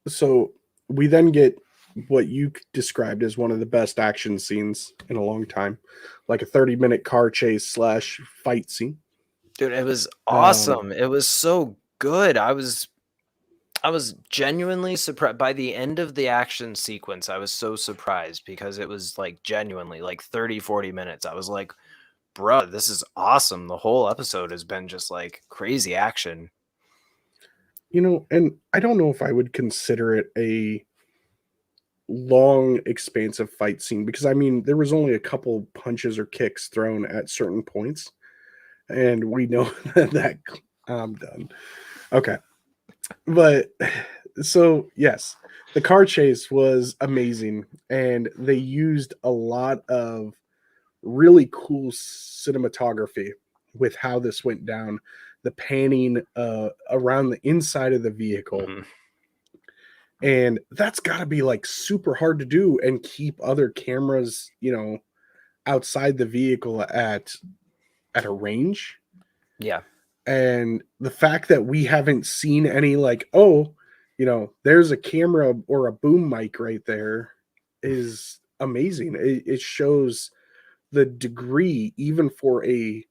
So we then get what you described as one of the best action scenes in a long time, like a 30-minute car chase / fight scene. dude, it was awesome. It was so good. I was genuinely surprised by the end of the action sequence. I was so surprised because it was like genuinely like 30-40 minutes. I was like, bro, this is awesome. The whole episode has been just like crazy action. And I don't know if I would consider it a long, expansive fight scene because, I mean, there was only a couple punches or kicks thrown at certain points. And we know that I'm done. Okay. But so, yes, the car chase was amazing. And they used a lot of really cool cinematography with how this went down. The panning around the inside of the vehicle. Mm-hmm. And that's got to be like super hard to do and keep other cameras, outside the vehicle at a range. Yeah. And the fact that we haven't seen any like, there's a camera or a boom mic right there is amazing. It shows the degree, even for a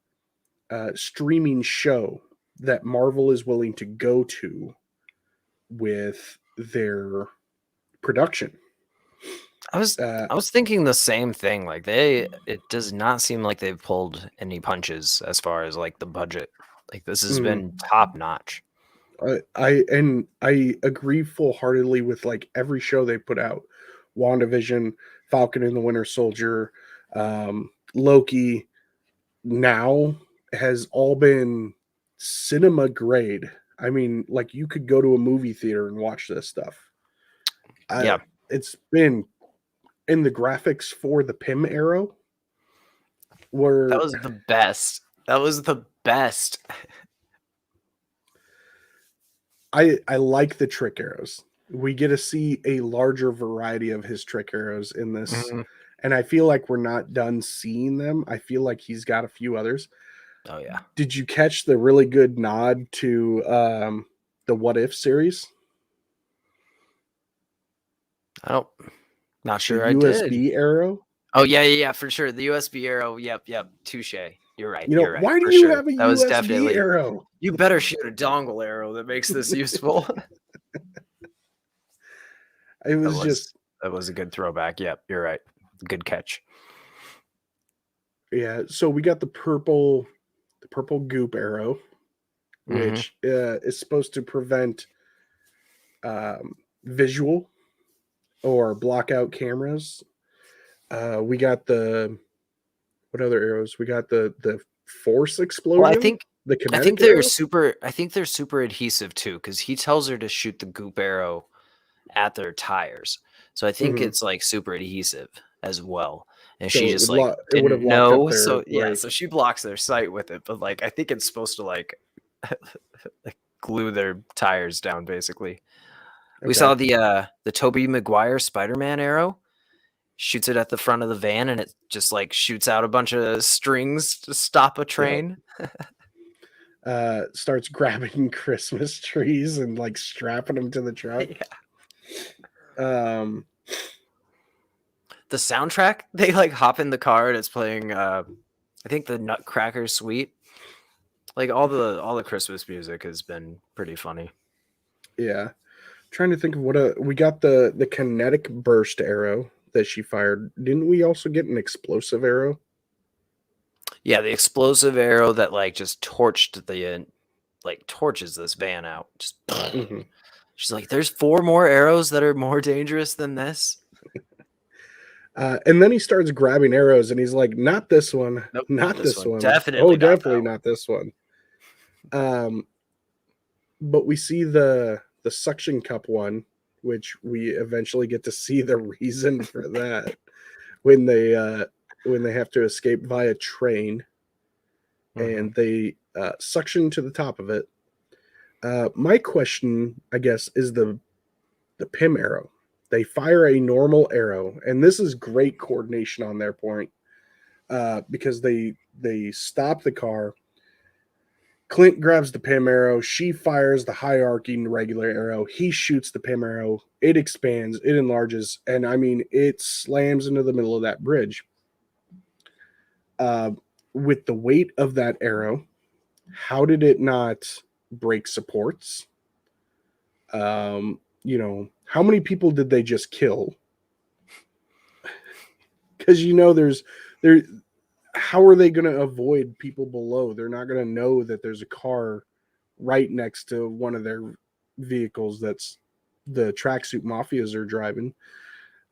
streaming show, that Marvel is willing to go to with their production. I was thinking the same thing. Like it does not seem like they've pulled any punches as far as like the budget. Like this has been top notch. I agree full-heartedly with like every show they put out. WandaVision, Falcon and the Winter Soldier, Loki now has all been cinema grade. I mean, like you could go to a movie theater and watch this stuff. Yeah. It's been in the graphics for the Pym arrow. That was the best. That was the best. I like the trick arrows. We get to see a larger variety of his trick arrows in this. Mm-hmm. And I feel like we're not done seeing them. I feel like he's got a few others. Oh, yeah. Did you catch the really good nod to the What If series? Not sure the I USB did. arrow? Oh, yeah, for sure. The USB arrow. Yep. Touche. You're right. You're right. Why do you have a that USB arrow? You better shoot a dongle arrow that makes this useful. It was that was a good throwback. Yep, you're right. Good catch. Yeah, so we got the purple goop arrow, which is supposed to prevent visual or block out cameras. We got what other arrows? We got the force explosion. Well, I think they're super adhesive too, because he tells her to shoot the goop arrow at their tires. So I think it's like super adhesive as well. And so she just like didn't know. So so she blocks their sight with it. But like I think it's supposed to like glue their tires down basically. Okay. We saw the Tobey Maguire Spider-Man arrow. Shoots it at the front of the van and it just like shoots out a bunch of strings to stop a train. Yeah. Starts grabbing Christmas trees and like strapping them to the truck. Yeah. The soundtrack, they like hop in the car and it's playing I think the Nutcracker Suite. Like all the Christmas music has been pretty funny. Yeah. Trying to think of what we got the kinetic burst arrow that she fired. Didn't we also get an explosive arrow? Yeah, the explosive arrow that like just torches this van out. Just She's like, there's 4 more arrows that are more dangerous than this. And then he starts grabbing arrows and he's like, not this one. Nope, not this one. Definitely not this one. But we see the suction cup one, which we eventually get to see the reason for that when they have to escape via train, and they suction to the top of it. My question, I guess, is the PIM arrow. They fire a normal arrow, and this is great coordination on their point, because they stop the car. Clint grabs the PIM arrow. She fires the high-arcing regular arrow. He shoots the PIM arrow. It expands. It enlarges. And, I mean, it slams into the middle of that bridge. With the weight of that arrow, how did it not break supports? You know, how many people did they just kill? Because, you know, how are they going to avoid people below? They're not going to know that there's a car right next to one of their vehicles that's the tracksuit mafias are driving.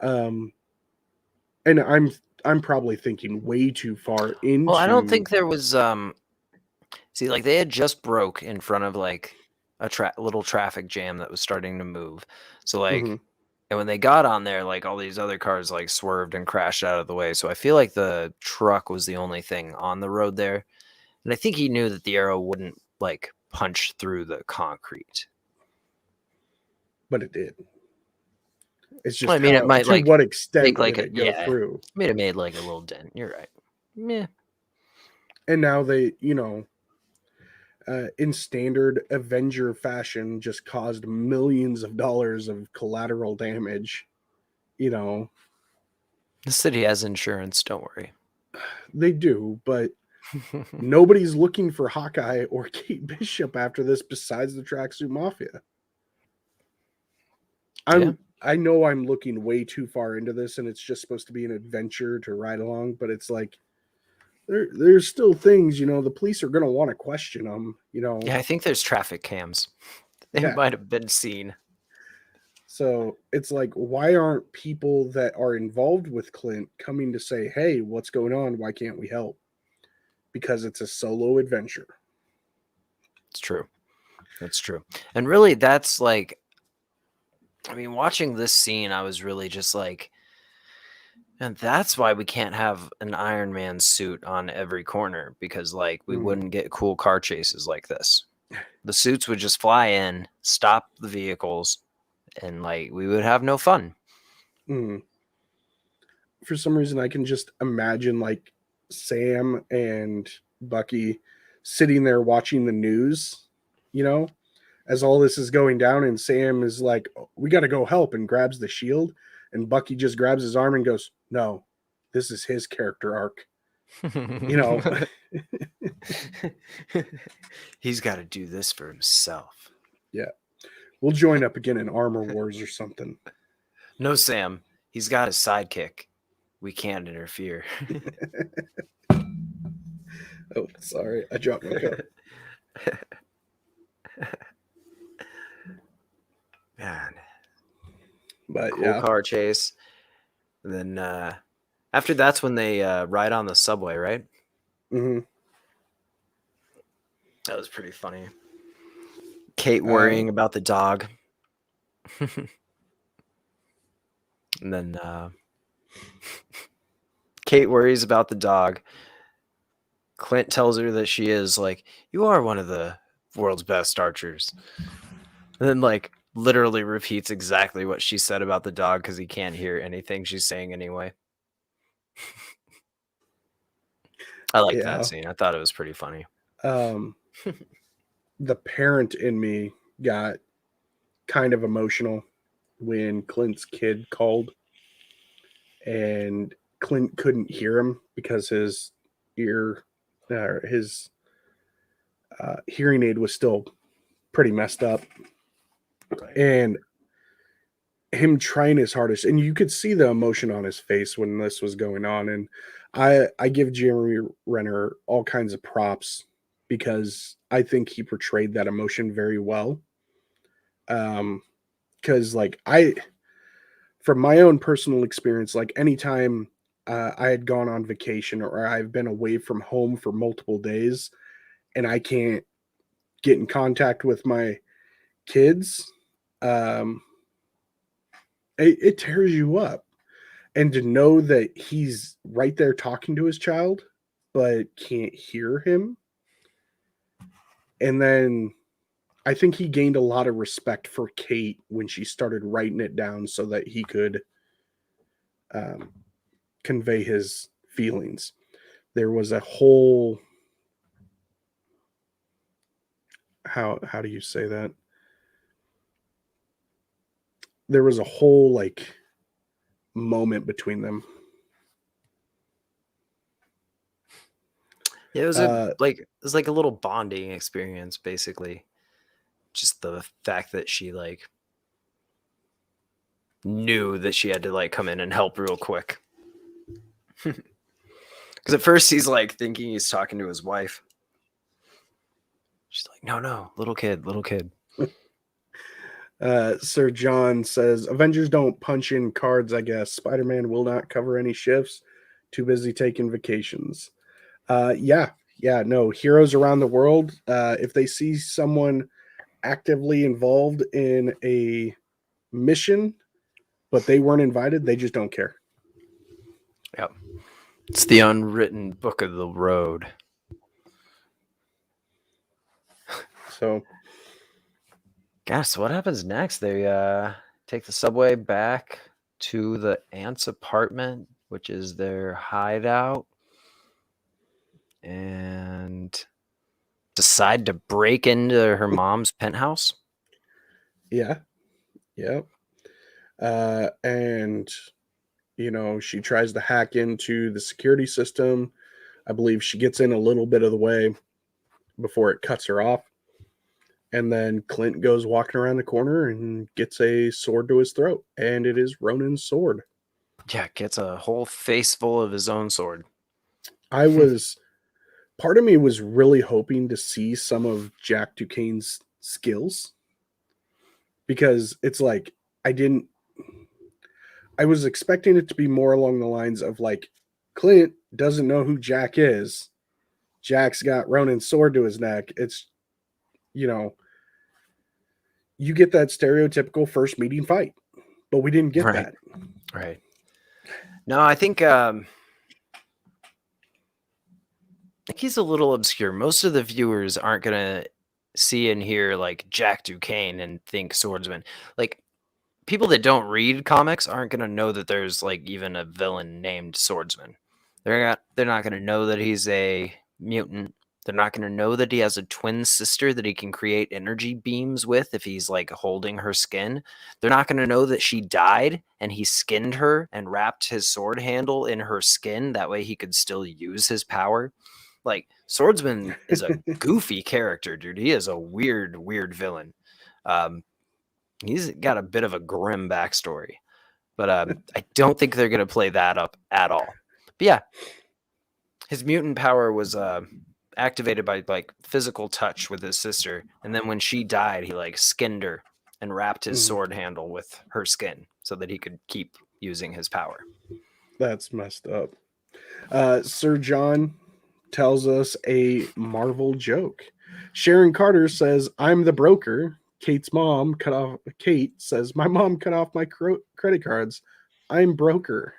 And I'm probably thinking way too far into. Well, I don't think there was see, like they had just broke in front of like a little traffic jam that was starting to move. So like and when they got on there, like all these other cars like swerved and crashed out of the way. So I feel like the truck was the only thing on the road there. And I think he knew that the arrow wouldn't like punch through the concrete. But it did. It's just, well, I mean, it might, to like, what extent like did it go through? May have made like a little dent. You're right. Yeah. And now they, you know, in standard Avenger fashion, just caused millions of dollars of collateral damage. You know, The city has insurance. Don't worry. they do, but nobody's looking for Hawkeye or Kate Bishop after this besides the Tracksuit Mafia. I know I'm looking way too far into this, and it's just supposed to be an adventure to ride along, but it's like there's still things, you know, the police are going to want to question them, you know. Yeah, I think there's traffic cams. They might have been seen. So it's like, why aren't people that are involved with Clint coming to say, hey, what's going on? Why can't we help? Because it's a solo adventure. It's true. That's true. And really, that's like, I mean, watching this scene, I was really just like, and that's why we can't have an Iron Man suit on every corner, because like we wouldn't get cool car chases like this. The suits would just fly in, stop the vehicles, and like we would have no fun. For some reason, I can just imagine like Sam and Bucky sitting there watching the news, you know, as all this is going down, and Sam is like, oh, we got to go help, and grabs the shield, and Bucky just grabs his arm and goes, no, this is his character arc. You know, he's got to do this for himself. Yeah. We'll join up again in Armor Wars or something. No, Sam, he's got his sidekick. We can't interfere. Oh, sorry. I dropped my cup. Man. But cool car chase. And then after that's when they ride on the subway, right? That was pretty funny. Kate worrying about the dog. And then Kate worries about the dog. Clint tells her that she is like, you are one of the world's best archers. And then like literally repeats exactly what she said about the dog because he can't hear anything she's saying anyway. I liked that scene. I thought it was pretty funny. The parent in me got kind of emotional when Clint's kid called, and Clint couldn't hear him because his hearing aid was still pretty messed up. Right. And him trying his hardest, and you could see the emotion on his face when this was going on. And I give Jeremy Renner all kinds of props because I think he portrayed that emotion very well. Because like from my own personal experience, like anytime I had gone on vacation or I've been away from home for multiple days and I can't get in contact with my kids, it tears you up. And to know that he's right there talking to his child, but can't hear him, And then I think he gained a lot of respect for Kate when she started writing it down so that he could convey his feelings. There was a whole how do you say that? There was a whole like moment between them. Yeah, it was like a little bonding experience, basically. Just the fact that she like knew that she had to like come in and help real quick. Because at first he's like thinking he's talking to his wife. She's like, no, little kid. Sir John says Avengers don't punch in cards, I guess. Spider-Man will not cover any shifts. Too busy taking vacations. No, heroes around the world, if they see someone actively involved in a mission, but they weren't invited, they just don't care. Yep. It's the unwritten book of the road. So, guess what happens next? They take the subway back to the aunt's apartment, which is their hideout, and decide to break into her mom's penthouse. Yeah. And she tries to hack into the security system. I believe she gets in a little bit of the way before it cuts her off. And then Clint goes walking around the corner and gets a sword to his throat. And it is Ronin's sword. Yeah, gets a whole face full of his own sword. Part of me was really hoping to see some of Jack Duquesne's skills. Because it's like, I was expecting it to be more along the lines of like, Clint doesn't know who Jack is. Jack's got Ronin's sword to his neck. It's, you get that stereotypical first meeting fight, but we didn't get that. Right. No, I think he's a little obscure. Most of the viewers aren't going to see and hear like Jack Duquesne and think swordsman. Like people that don't read comics aren't going to know that there's like even a villain named Swordsman. They're not going to know that he's a mutant. They're not going to know that he has a twin sister that he can create energy beams with if he's like holding her skin. They're not going to know that she died and he skinned her and wrapped his sword handle in her skin. That way he could still use his power. Like Swordsman is a goofy character, dude. He is a weird villain. He's got a bit of a grim backstory, but I don't think they're going to play that up at all. But yeah, his mutant power was activated by like physical touch with his sister, and then when she died, he like skinned her and wrapped his sword handle with her skin so that he could keep using his power. That's messed up. Sir John tells us a Marvel joke. Sharon Carter says, "I'm the broker." Kate says, "My mom cut off my credit cards. I'm broker."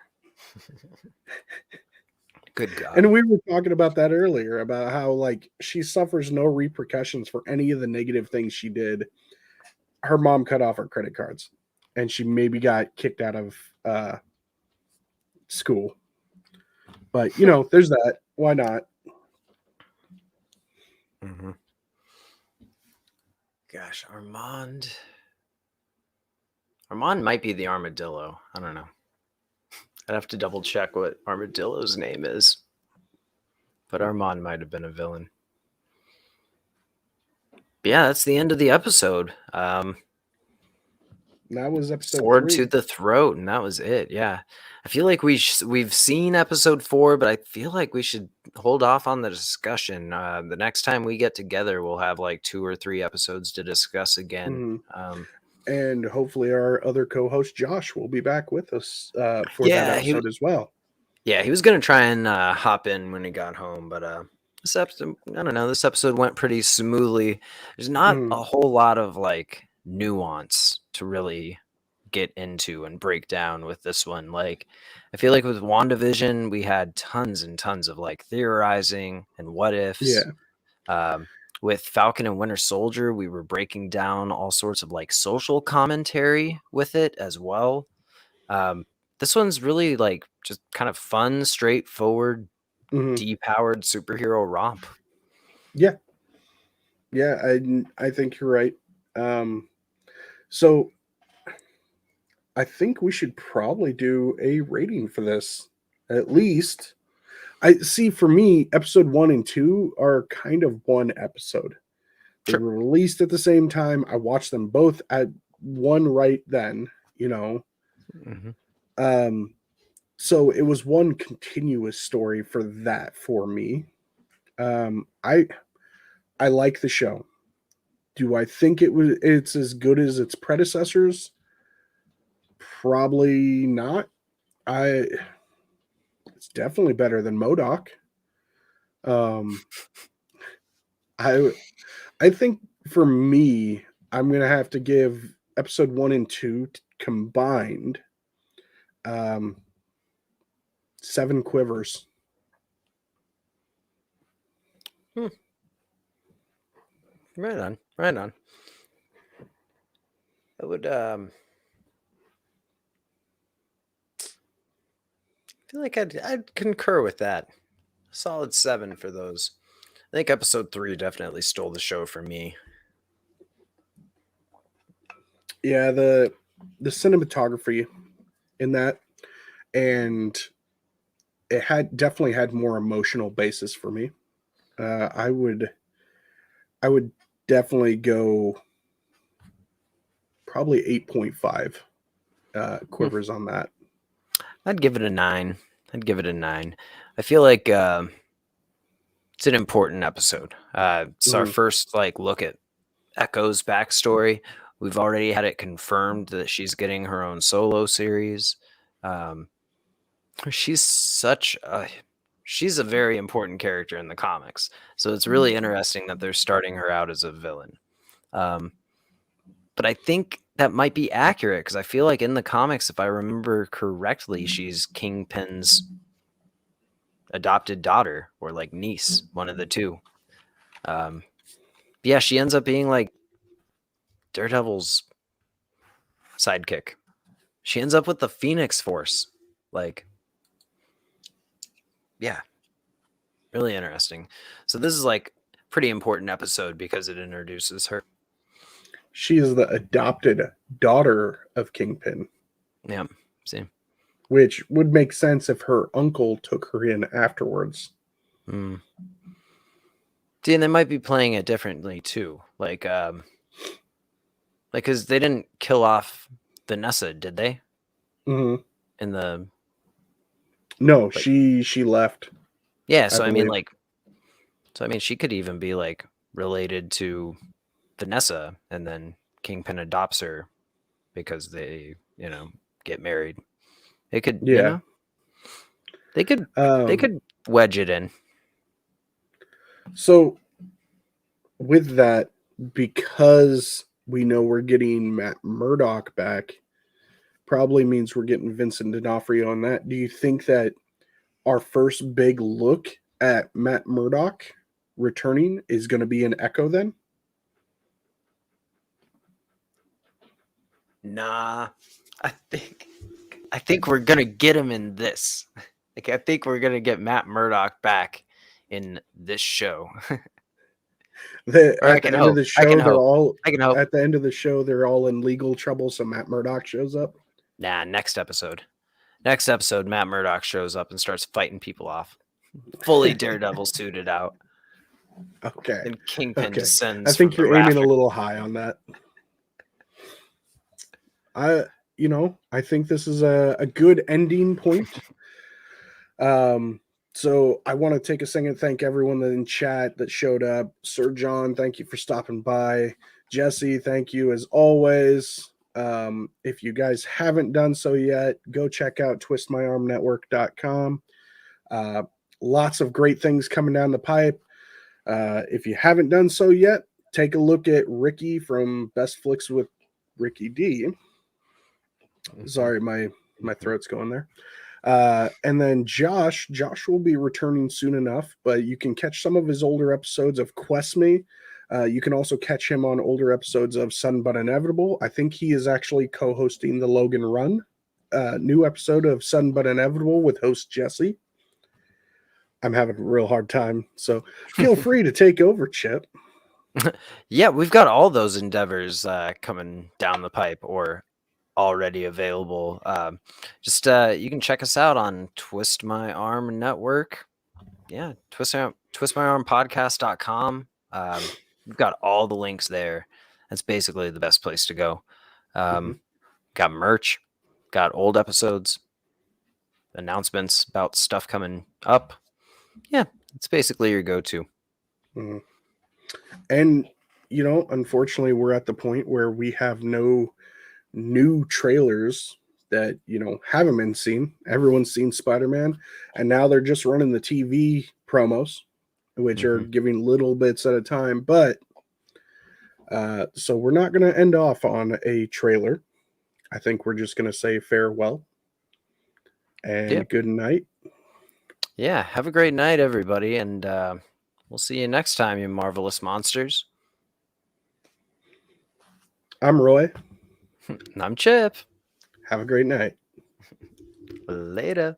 Good God. And we were talking about that earlier, about how like she suffers no repercussions for any of the negative things she did. Her mom cut off her credit cards and she maybe got kicked out of school. But there's that. Why not? Mm-hmm. Gosh, Armand might be the armadillo. I don't know. I'd have to double check what Armadillo's name is. But Armand might have been a villain. But yeah, that's the end of the episode. That was episode Sword 3. to the throat, and that was it. Yeah. I feel like we've seen episode 4, but I feel like we should hold off on the discussion. The next time we get together, we'll have like 2 or 3 episodes to discuss again. Mm-hmm. And hopefully our other co-host Josh will be back with us for that episode as well. Yeah, he was going to try and hop in when he got home, but this episode went pretty smoothly. There's not a whole lot of like nuance to really get into and break down with this one. Like I feel like with WandaVision, we had tons and tons of like theorizing and what ifs. Yeah. with Falcon and Winter Soldier, we were breaking down all sorts of like social commentary with it as well. This one's really like just kind of fun, straightforward, depowered superhero romp. Yeah. I think you're right. So I think we should probably do a rating for this. At least, I see. For me, episode 1 and 2 are kind of one episode. They were released at the same time. I watched them both at one right then. So it was one continuous story for me. I like the show. Do I think it's as good as its predecessors? Probably not. It's definitely better than MODOK. I think for me, I'm gonna have to give episode 1 and 2 combined 7 quivers. Right on. I would feel like I'd concur with that. Solid 7 for those. I think episode 3 definitely stole the show for me. Yeah, the cinematography in that, and it definitely had more emotional basis for me. I would definitely go probably 8.5 quivers on that. I'd give it a 9. I feel like it's an important episode. It's our first like look at Echo's backstory. We've already had it confirmed that she's getting her own solo series. She's a very important character in the comics. So it's really interesting that they're starting her out as a villain. But I think that might be accurate because I feel like in the comics, if I remember correctly, she's Kingpin's adopted daughter or like niece, one of the two. Yeah, she ends up being like Daredevil's sidekick. She ends up with the Phoenix Force. Like, yeah, really interesting. So this is like a pretty important episode because it introduces her. She is the adopted daughter of Kingpin. Yeah, see. Which would make sense if her uncle took her in afterwards. See, and they might be playing it differently too. Like, because they didn't kill off Vanessa, did they? Mm-hmm. No, like, she left. Yeah, so I mean, she could even be like related to Vanessa, and then Kingpin adopts her because they, get married. They could, they could wedge it in. So with that, because we know we're getting Matt Murdock back, probably means we're getting Vincent D'Onofrio on that. Do you think that our first big look at Matt Murdock returning is going to be an Echo then? Nah, I think we're gonna get him in this. Like, I think we're gonna get Matt Murdock back in this show. At the end of the show, they're all in legal trouble, so Matt Murdock shows up. Nah, next episode, Matt Murdock shows up and starts fighting people off, fully Daredevil suited out. Okay. And Kingpin descends. I think you're aiming a little high on that. I think this is a good ending point. So I want to take a second to thank everyone in chat that showed up. Sir John, thank you for stopping by. Jesse, thank you as always. If you guys haven't done so yet, go check out twistmyarmnetwork.com. Lots of great things coming down the pipe. If you haven't done so yet, take a look at Ricky from Best Flicks with Ricky D. Sorry, my throat's going there. And then Josh will be returning soon enough, but you can catch some of his older episodes of Quest Me. You can also catch him on older episodes of Sudden But Inevitable. I think he is actually co-hosting the Logan Run new episode of Sudden But Inevitable with host Jesse. I'm having a real hard time, so feel free to take over, Chip. Yeah, we've got all those endeavors coming down the pipe or already available. You can check us out on Twist My Arm Network. Yeah, twistmyarmpodcast.com. We've got all the links there. That's basically the best place to go. Got merch, got old episodes, announcements about stuff coming up. Yeah, it's basically your go-to. Mm-hmm. And, unfortunately, we're at the point where we have no new trailers that, haven't been seen. Everyone's seen Spider-Man, and now they're just running the TV promos, which are giving little bits at a time. But, so we're not going to end off on a trailer. I think we're just going to say farewell and good night. Yeah, have a great night, everybody, and we'll see you next time, you marvelous monsters. I'm Roy. And I'm Chip. Have a great night. Later.